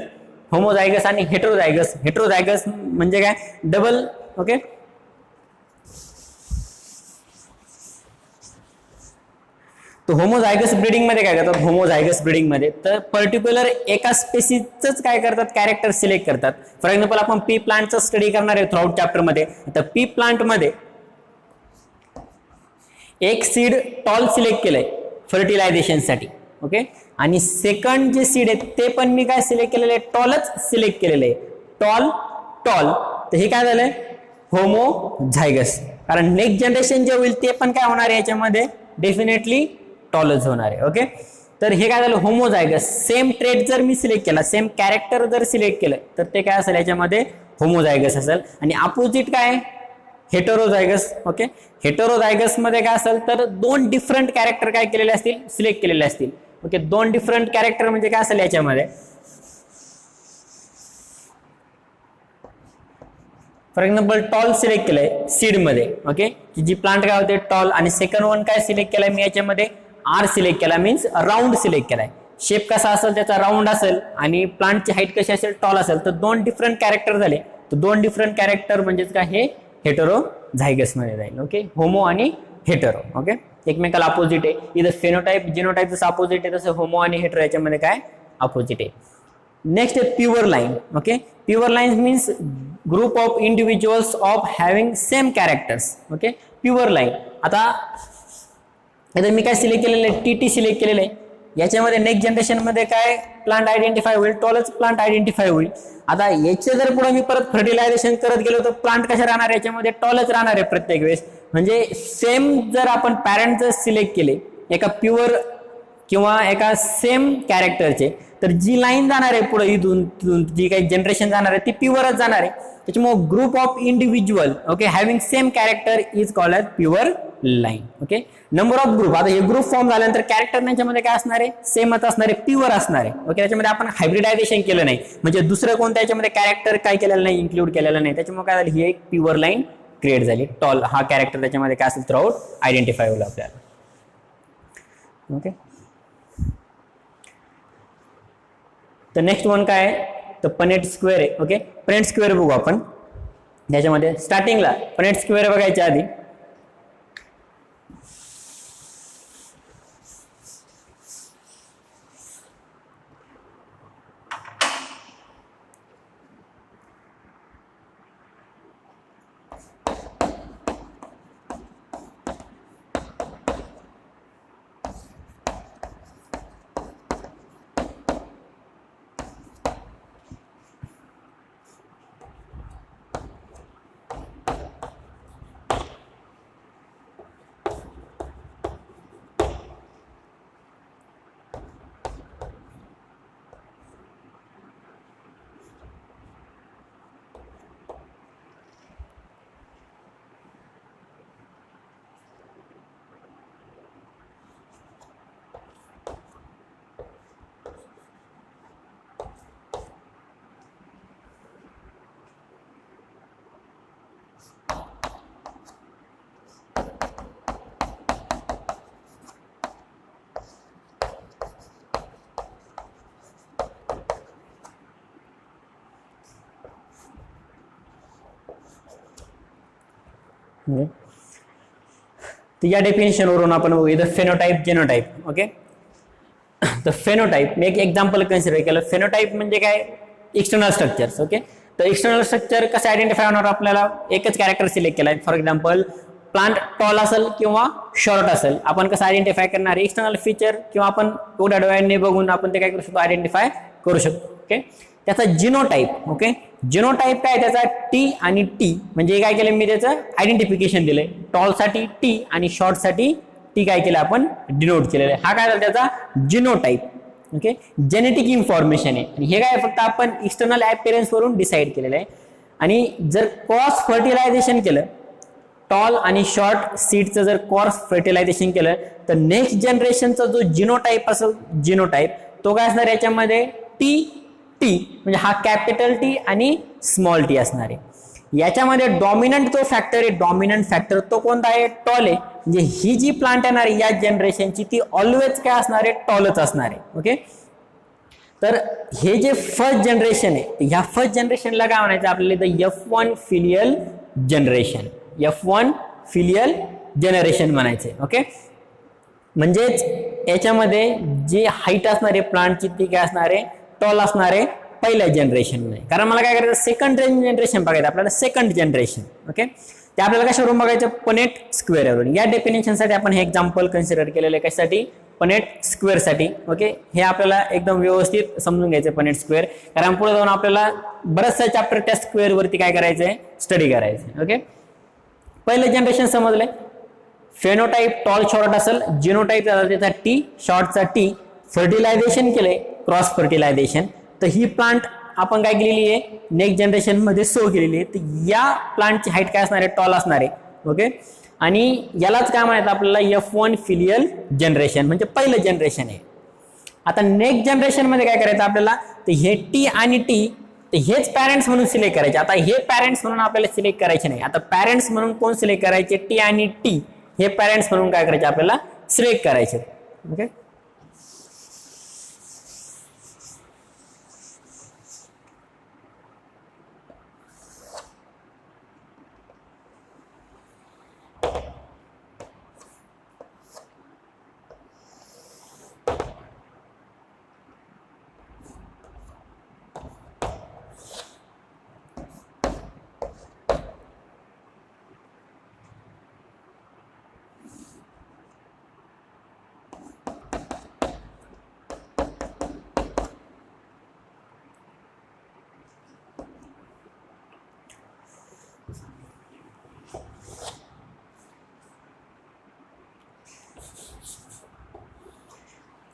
A: Homozygous आणि हेटेरोझायगस. हेटेरोझायगस म्हणजे काय, डबल. ओके. तो होमोझायगस ब्रीडिंग मध्ये काय करतात, होमोझायगस ब्रीडिंग मध्ये तर पर्टिक्युलर एका स्पेसीसच काय करतात, कॅरेक्टर सिलेक्ट करतात. फॉर एक्झाम्पल आपण पी प्लांटचा स्टडी करणार आहे थ्रू आउट चॅप्टर मध्ये. तर पी प्लांट मध्ये एक सीड टॉल सिलेक्ट केलंय फर्टिलायझेशन साठी. ओके. आणि सेकंड जे सीड आहे ते पण मी काय सिलेक्ट केलेलं आहे, टॉलच सिलेक्ट केलेलं आहे. टॉल. तर हे काय झालंय, होमोझायगस. कारण नेक्स्ट जनरेशन जे होईल ते पण काय होणार आहे, याच्यामध्ये डेफिनेटली टॉलच होणार आहे. ओके. तर हे काय झालं, होमोझायगस. सेम ट्रेट जर मी सिलेक्ट केला, सेम कॅरेक्टर जर सिलेक्ट केलं, तर ते काय असेल, याच्यामध्ये होमोझायगस असेल. आणि अपोजिट काय, हेटेरोझायगस. ओके. हेटेरोझायगस मध्ये काय असेल, तर दोन डिफरंट कॅरेक्टर काय केलेले असतील, सिलेक्ट केलेले असतील. ओके. दोन डिफरंट कॅरेक्टर म्हणजे काय असेल, याच्यामध्ये फॉर एक्झाम्पल टॉल सिलेक्ट केलंय सीड मध्ये. ओके. की जी प्लांट काय होते, टॉल. आणि सेकंड वन काय सिलेक्ट केलाय मी, याच्यामध्ये आर सिलेक्ट केला, मीन्स राऊंड सिलेक्ट केलाय. शेप कसा असेल, त्याचा राऊंड असेल. आणि प्लांटची हाईट कशी असेल, टॉल असेल. तर दोन डिफरंट कॅरेक्टर झाले. तर दोन डिफरंट कॅरेक्टर म्हणजेच काय, हे हेटेरोझायगस मध्ये जाईल. ओके. होमो आणि हेटेरो. ओके. एकमेकाला अपोजिट आहे. इथं फेनोटाईप जेनोटाईप जसं अपोजिट आहे, तसं होमो आणि हेटेरो याच्यामध्ये काय अपोजिट आहे. नेक्स्ट आहे pure line. Okay. Pure line means group of individuals of having same characters. Okay. Pure line. आता मी काय सिलेक्ट केलेलं आहे, टी सिलेक्ट केलेलं आहे. याच्यामध्ये नेक्स्ट जनरेशन मध्ये काय प्लांट आयडेंटिफाय होईल, टॉलच प्लांट आयडेंटिफाय होईल. आता याचे जर पुढे मी परत फर्टिलायझेशन करत गेलो, तर प्लांट कशा राहणार, याच्यामध्ये टॉलच राहणार आहे प्रत्येक वेळेस. म्हणजे सेम जर आपण पॅरेंट जर सिलेक्ट केले एका प्युअर किंवा एका सेम कॅरेक्टरचे, तर जी लाईन जाणार आहे पुढे इथून जी काही जनरेशन जाणार आहे ती प्युअरच जाणार आहे. त्याच्यामुळे group of individual okay having same character is called as pure line. Okay. Number of group, आता हे ग्रुप फॉर्म झाल्यानंतर कॅरेक्टर त्याच्यामध्ये काय असणार आहे, सेमच असणार आहे, प्युअर असणार आहे. ओके. त्याच्यामध्ये आपण हायब्रिडायझेशन केलं नाही, म्हणजे दुसरं कोणत्या याच्यामध्ये कॅरेक्टर काय केलेलं नाही, इन्क्लूड केलेलं नाही. त्याच्यामुळे काय झालं, ही एक प्युअर लाईन क्रिएट झाली. टॉल हा कॅरेक्टर त्याच्यामध्ये काय असेल थ्रू आउट आयडेंटिफाय होईल आपल्याला. ओके. तर नेक्स्ट वन काय आहे, तर पनेट स्क्वेअर आहे. ओके. पनेट स्क्वेअर बघू आपण. त्याच्यामध्ये स्टार्टिंगला पनेट स्क्वेअर बघायच्या आधी तर या डेफिनेशन वरून आपण बघू फेनोटाइप जेनोटाइप. ओके. तर फेनोटाइप मी एक एक्झाम्पल कन्सिडर केलं. फेनोटाइप म्हणजे काय, एक्सटर्नल स्ट्रक्चर्स. ओके. तर एक्सटर्नल स्ट्रक्चर कसं आयडेंटिफाय होणार, आपल्याला एकच कॅरेक्टर सिलेक्ट केलाय. फॉर एक्झाम्पल प्लांट टॉल असेल किंवा शॉर्ट असेल, आपण कसं आयडेंटिफाय करणार, एक्सटर्नल फीचर किंवा आपण उघड्या डोळ्यांनी बघून आपण ते काय करू शकतो, आयडेंटिफाय करू शकतो. ओके. त्याचा जिनोटाइप. ओके. जिनोटाइप काय त्याचा टी आणि टी, म्हणजे काय केलं मी त्याचं आयडेंटिफिकेशन दिलंय. टॉलसाठी टी आणि शॉर्टसाठी टी काय केलं आपण डिनोट केलेलं आहे. हा काय झाला त्याचा जिनोटाइप. ओके, जेनेटिक इन्फॉर्मेशन आहे आणि हे काय फक्त आपण एक्सटर्नल अपीअरन्स वरून डिसाईड केलेलं आहे. आणि जर क्रॉस फर्टिलायझेशन केलं, टॉल आणि शॉर्ट सीडचं जर क्रॉस फर्टिलायझेशन केलं तर नेक्स्ट जनरेशनचा जो जिनोटाइप असेल, जिनोटाइप तो काय असणार याच्यामध्ये टी टी, म्हणजे हा कॅपिटल टी आणि स्मॉल टी असणार आहे. याच्यामध्ये डॉमिनंट जो फॅक्टर आहे, डॉमिनंट फॅक्टर तो कोणता आहे, टॉल आहे. म्हणजे ही जी प्लांट येणार आहे या जनरेशनची ती ऑलवेज काय असणार आहे, टॉलच असणार आहे. ओके, तर हे जे फर्स्ट जनरेशन आहे ह्या फर्स्ट जनरेशनला काय म्हणायचं आपल्याला, F1 filial generation, F1 filial generation म्हणायचे. ओके, म्हणजेच याच्यामध्ये जी हाईट असणार आहे प्लांटची ती काय असणार आहे, टॉल असणार आहे पहिल्या जनरेशन मध्ये. कारण मला काय करायचं सेकंड जनरेशन बघायचं आपल्याला, सेकंड जनरेशन. ओके, ते आपल्याला कशावरून बघायचं, पनेट स्क्वेअरवरून. या डेफिनेशनसाठी आपण हे एक्झाम्पल कन्सिडर केलेलं आहे, कशासाठी, पनेट स्क्वेअर साठी. ओके, हे आपल्याला एकदम व्यवस्थित समजून घ्यायचं पनेट स्क्वेअर, कारण पुढे जाऊन आपल्याला बरेचसे चॅप्टर त्या स्क्वेअर वरती काय करायचंय, स्टडी करायचं. ओके, पहिलं जनरेशन समजलंय. फेनोटाइप टॉल शॉर्ट असेल, जिनोटाइप त्याचा टी, शॉर्टचा टी, फर्टिलायझेशन केलंय क्रॉस फर्टिलायझेशन, तर ही प्लांट आपण काय केलेली आहे, नेक्स्ट जनरेशन मध्ये सो केलेली आहे. तर या प्लांटची हाईट काय असणार आहे, टॉल असणार आहे. ओके, आणि यालाच काय म्हणायचं आपल्याला, F1 फिलियल जनरेशन, म्हणजे पहिलं जनरेशन आहे. आता नेक्स्ट जनरेशन मध्ये काय करायचं आपल्याला, तर हे टी आणि टी तर हेच पॅरेंट्स म्हणून सिलेक्ट करायचे. आता हे पॅरेंट्स म्हणून आपल्याला सिलेक्ट करायचे नाही. आता पॅरेंट्स म्हणून कोण सिलेक्ट करायचे, टी आणि टी हे पॅरेंट्स म्हणून काय करायचे आपल्याला सिलेक्ट करायचे. ओके,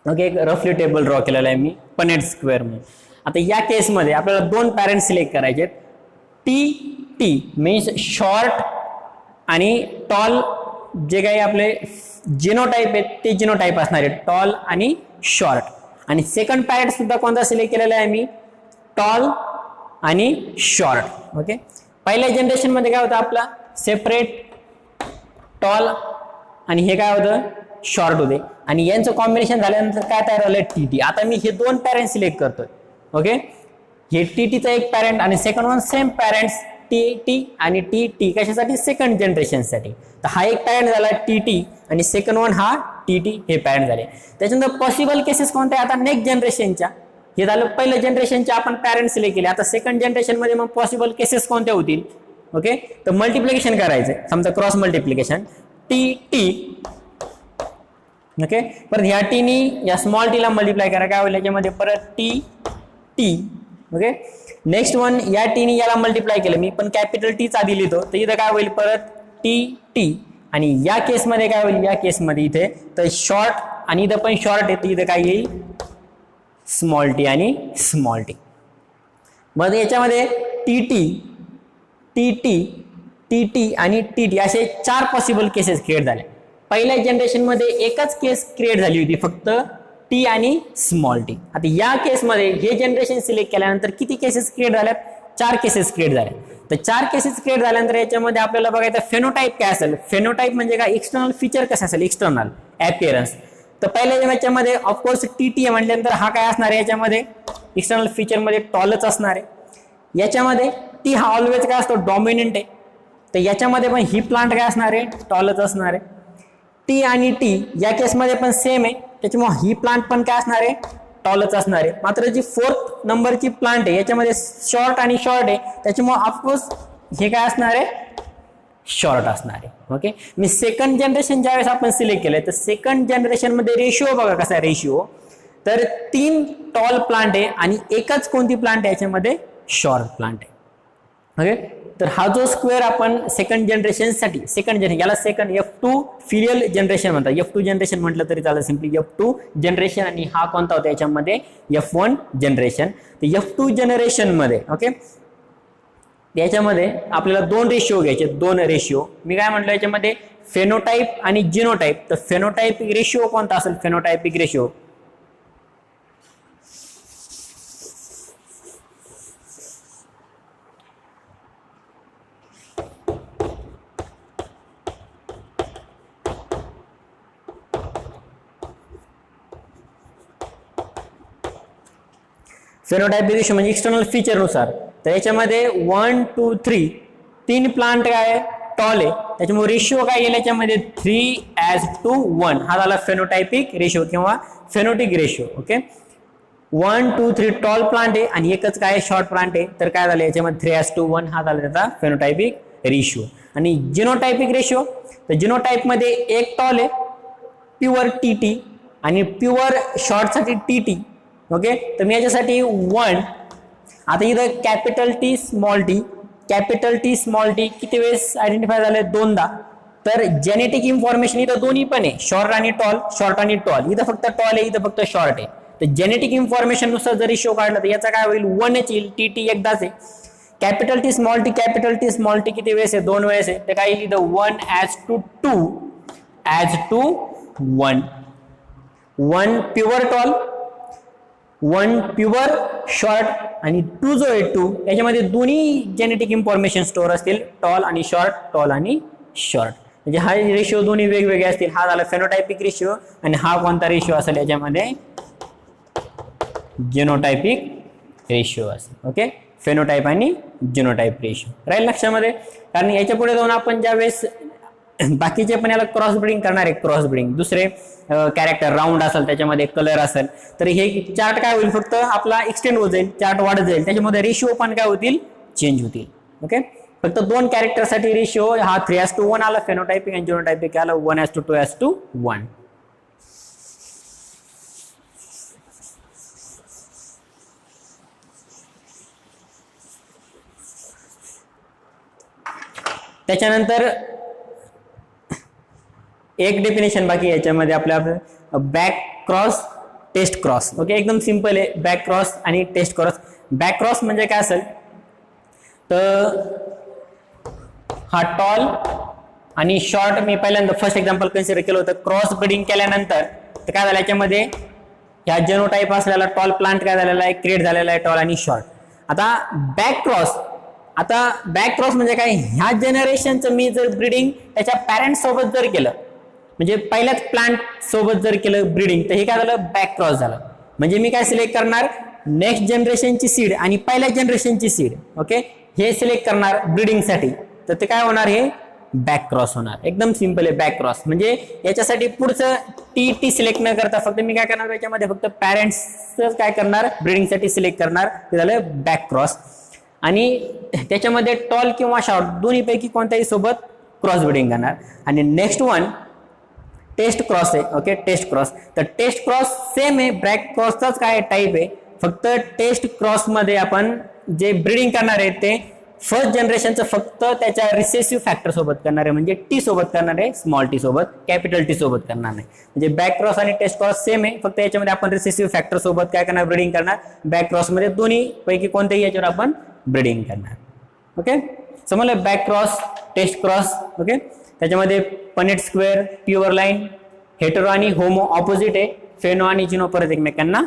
A: ओके, एक रफली टेबल ड्रॉ केलेला आहे मी पनेट स्क्वेअर म्हणून. आता या केसमध्ये आपल्याला दोन पॅरेंट्स सिलेक्ट करायचे, टी टी मीन्स शॉर्ट आणि टॉल, जे काही आपले जिनोटाइप आहेत ते जिनोटाइप असणार आहे, टॉल आणि शॉर्ट. आणि सेकंड पॅरेंट सुद्धा कोणता सिलेक्ट केलेला आहे मी, टॉल आणि शॉर्ट. ओके, पहिल्या जनरेशन मध्ये काय होतं आपला सेपरेट टॉल आणि हे काय होतं शॉर्ट होते, आणि यांचं कॉम्बिनेशन झाल्यानंतर काय तयार झालं, टी टी. आता मी हे दोन पॅरेंट सिलेक्ट करतोय. ओके, हे टी टीचा एक पॅरेंट आणि second one same parents T T आणि टी टी, कशासाठी, सेकंड जनरेशनसाठी. तर हा एक पॅरेंट झाला टी टी आणि सेकंड वन हा टी टी, हे पॅरेंट झाले. त्याच्यानंतर पॉसिबल केसेस कोणते, आता नेक्स्ट जनरेशनच्या, हे झालं पहिल्या जनरेशनच्या आपण पॅरेंट सिलेक्ट केले. आता सेकंड जनरेशन मध्ये मग पॉसिबल केसेस कोणत्या होतील. ओके, तर मल्टिप्लिकेशन करायचं, समजा cross multiplication, T T. Okay, परत ह्या टीनी या स्मॉल टीला मल्टिप्लाय करा, काय होईल याच्यामध्ये परत T T. Okay, next one या टीनी याला मल्टिप्लाय केलं मी, पण कॅपिटल टीच आधी लिहितो, तर इथं काय होईल परत टी टी. आणि या केसमध्ये काय होईल, या केसमध्ये इथे तर शॉर्ट आणि इथं पण शॉर्ट आहे, तर इथं काय येईल स्मॉल टी आणि स्मॉल टी. मग याच्यामध्ये T T T T T T आणि टी टी असे चार पॉसिबल केसेस क्रिएट झाले. पहिल्या जनरेशन मध्ये एकच केस क्रिएट झाली होती, फक्त टी आणि स्मॉल टी. आता या केसमध्ये हे जनरेशन सिलेक्ट केल्यानंतर किती केसेस क्रिएट झाल्यात, चार केसेस क्रिएट झाल्या. तर चार केसेस क्रिएट झाल्यानंतर याच्यामध्ये आपल्याला बघायचं फेनोटाइप काय असेल. फेनोटाइप म्हणजे काय, एक्सटर्नल फीचर कसं असेल, एक्सटर्नल अपीअरन्स. तर पहिल्या याच्यामध्ये ऑफकोर्स टी टी म्हटल्यानंतर हा काय असणार आहे, याच्यामध्ये एक्सटर्नल फीचर मध्ये टॉलच असणार आहे. याच्यामध्ये टी हा ऑलवेज काय असतो, डॉमिनंट आहे, तर याच्यामध्ये पण ही प्लांट काय असणार आहे, टॉलच असणार आहे. टी आणि टी या केसमध्ये पण सेम आहे, त्याच्यामुळे ही प्लांट पण काय असणार आहे, टॉलच असणार आहे. मात्र जी फोर्थ नंबरची प्लांट आहे याच्यामध्ये शॉर्ट आणि शॉर्ट आहे, त्याच्यामुळे ऑफकोर्स हे काय असणार आहे, शॉर्ट असणार आहे. ओके, मी सेकंड जनरेशन ज्यावेळेस आपण सिलेक्ट केलंय, तर सेकंड जनरेशन मध्ये रेशिओ बघा कसा आहे रेशिओ, तर 3 टॉल प्लांट आहे आणि एकच कोणती प्लांट आहे याच्यामध्ये, शॉर्ट प्लांट आहे. ओके. तर हा जो स्क्वेअर आपण सेकंड जनरेशनसाठी याला सेकंड F2 फिलियल जनरेशन म्हणतात. F2 जनरेशन म्हटलं तरी चालेल, सिम्पली F2 जनरेशन. आणि हा कोणता होता याच्यामध्ये F1 जनरेशन. तर F2 जनरेशन मध्ये ओके याच्यामध्ये आपल्याला दोन रेशिओ घ्यायचे, दोन रेशिओ. मी काय म्हटलं याच्यामध्ये फेनोटाइप आणि जिनोटाइप. तर फेनोटाइपिक रेशिओ कोणता असेल? फेनोटाइपिक रेशिओ फेनोटाइपिक रेशिओ म्हणजे एक्सटर्नल फीचर नुसार. तर याच्यामध्ये 1 2 3 तीन प्लांट काय टॉल आहे, त्याच्यामुळे रेशिओ काय येईल याच्यामध्ये 3:1. हा झाला फेनोटाइपिक रेशिओ किंवा फेनोटिक रेशिओ. ओके 1 2 3 टॉल प्लांट आहे आणि एकच काय शॉर्ट प्लांट आहे, तर काय झालं याच्यामध्ये 3:1. हा झाला त्याचा फेनोटाइपिक रेशिओ. आणि जिनोटाइपिक रेशिओ, तर जिनोटाइप मध्ये एक टॉल आहे प्युअर TT आणि प्युअर शॉर्टसाठी TT. ओके तर मी याच्यासाठी 1. आता इथं कॅपिटल T स्मॉल t किती वेळेस आयडेंटिफाय झाले? दोनदा. तर जेनेटिक इन्फॉर्मेशन इथं दोन्ही पण आहे, शॉर्ट आणि टॉल. इथं फक्त टॉल आहे, इथं फक्त शॉर्ट आहे. तर जेनेटिक इन्फॉर्मेशन नुसार जर रेशिओ काढला तर याचा काय होईल? 1च येईल. TT एकदाच आहे. कॅपिटल T स्मॉल t किती वेळेस आहे? 2 वेळेस आहे. तर काय येईल इथं 1:2 1 प्युअर टॉल, 1 प्युअर शॉर्ट आणि 2 जो आहे 2 याच्यामध्ये दोन्ही जेनेटिक इन्फॉर्मेशन स्टोअर असतील, टॉल आणि शॉर्ट. म्हणजे हा रेशिओ दोन्ही वेगवेगळे असतील. हा झाला फेनोटाइपिक रेशिओ आणि हा कोणता रेशिओ असेल याच्यामध्ये? जिनोटाइपिक रेशिओ असेल. ओके फेनोटाइप आणि जिनोटाइप रेशिओ राहील लक्षामध्ये. कारण याच्या पुढे जाऊन आपण ज्यावेळेस बाकीचे पण याला क्रॉस ब्रीडिंग करणार आहे, क्रॉस ब्रीडिंग दुसरे कॅरेक्टर राऊंड असेल, त्याच्यामध्ये कलर असेल, तर हे चार्ट काय होईल? फक्त आपला एक्सटेंड होत जाईल, चार्ट वाढत जाईल, त्याच्यामध्ये रेशिओ पण काय होतील? चेंज होतील. ओके फक्त दोन कॅरेक्टरसाठी रेशिओ हा 3:1 आला फेनोटाइपिक आणि जिनोटाइपिक आला 1:2:1. त्याच्यानंतर एक डेफिनेशन बाकी याच्यामध्ये आपल्या back cross test cross. Okay एकदम सिंपल आहे बॅक क्रॉस आणि टेस्ट क्रॉस. बॅक क्रॉस म्हणजे काय असेल तर हा टॉल आणि शॉर्ट मी पहिल्यांदा फर्स्ट एक्झाम्पल कन्सिडर केलं होतं. क्रॉस ब्रीडिंग केल्यानंतर तर काय झालं याच्यामध्ये ह्या जेनोटाइप असलेला टॉल प्लांट काय झालेला आहे? क्रिएट झालेला आहे टॉल आणि शॉर्ट. आता बॅक क्रॉस म्हणजे काय? ह्या जनरेशनचं मी जर ब्रीडिंग त्याच्या पॅरेंट्स सोबत जर केलं, म्हणजे पहिल्याच प्लांट सोबत जर केलं ब्रीडिंग, तर हे काय झालं? बॅक क्रॉस झालं. म्हणजे मी काय सिलेक्ट करणार? नेक्स्ट जनरेशनची सीड आणि पहिल्या जनरेशनची सीड. ओके हे सिलेक्ट करणार ब्रीडिंगसाठी, तर ते काय होणार? हे बॅक क्रॉस होणार. एकदम सिंपल आहे बॅक क्रॉस. म्हणजे याच्यासाठी पुढचं टी सिलेक्ट न करता फक्त मी काय करणार? याच्यामध्ये फक्त पॅरेंट्स काय करणार? ब्रीडिंगसाठी सिलेक्ट करणार. ते झालं बॅक क्रॉस. आणि त्याच्यामध्ये टॉल किंवा शॉर्ट दोन्हीपैकी कोणत्याही सोबत क्रॉस ब्रीडिंग करणार. आणि नेक्स्ट वन टेस्ट क्रॉस आहे. Okay test cross. तर टेस्ट क्रॉस सेम आहे, बॅक क्रॉसचाच काय टाईप आहे, फक्त टेस्ट क्रॉस मध्ये आपण जे ब्रीडिंग करणार आहे ते फर्स्ट जनरेशनचं फक्त त्याच्या रिसेसिव्ह फॅक्टर सोबत करणार आहे, म्हणजे टी सोबत करणार आहे, स्मॉल टी सोबत, कॅपिटल टी सोबत करणार नाही. म्हणजे बॅक क्रॉस आणि टेस्ट क्रॉस सेम आहे, फक्त याच्यामध्ये आपण रिसेसिव्ह फॅक्टर सोबत काय करणार? ब्रीडिंग करणार. बॅक क्रॉस मध्ये दोन्ही पैकी कोणत्याही याच्यावर आपण ब्रीडिंग करणार. ओके समजलं? Back cross, test cross. Okay त्याच्यामध्ये Punnett square, pure line, hetero आणि होमो ऑपोजिट आहे, फेनो आणि जिनो परत एकमेकांना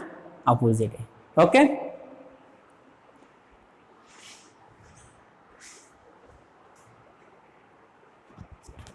A: ऑपोजिट आहे. ओके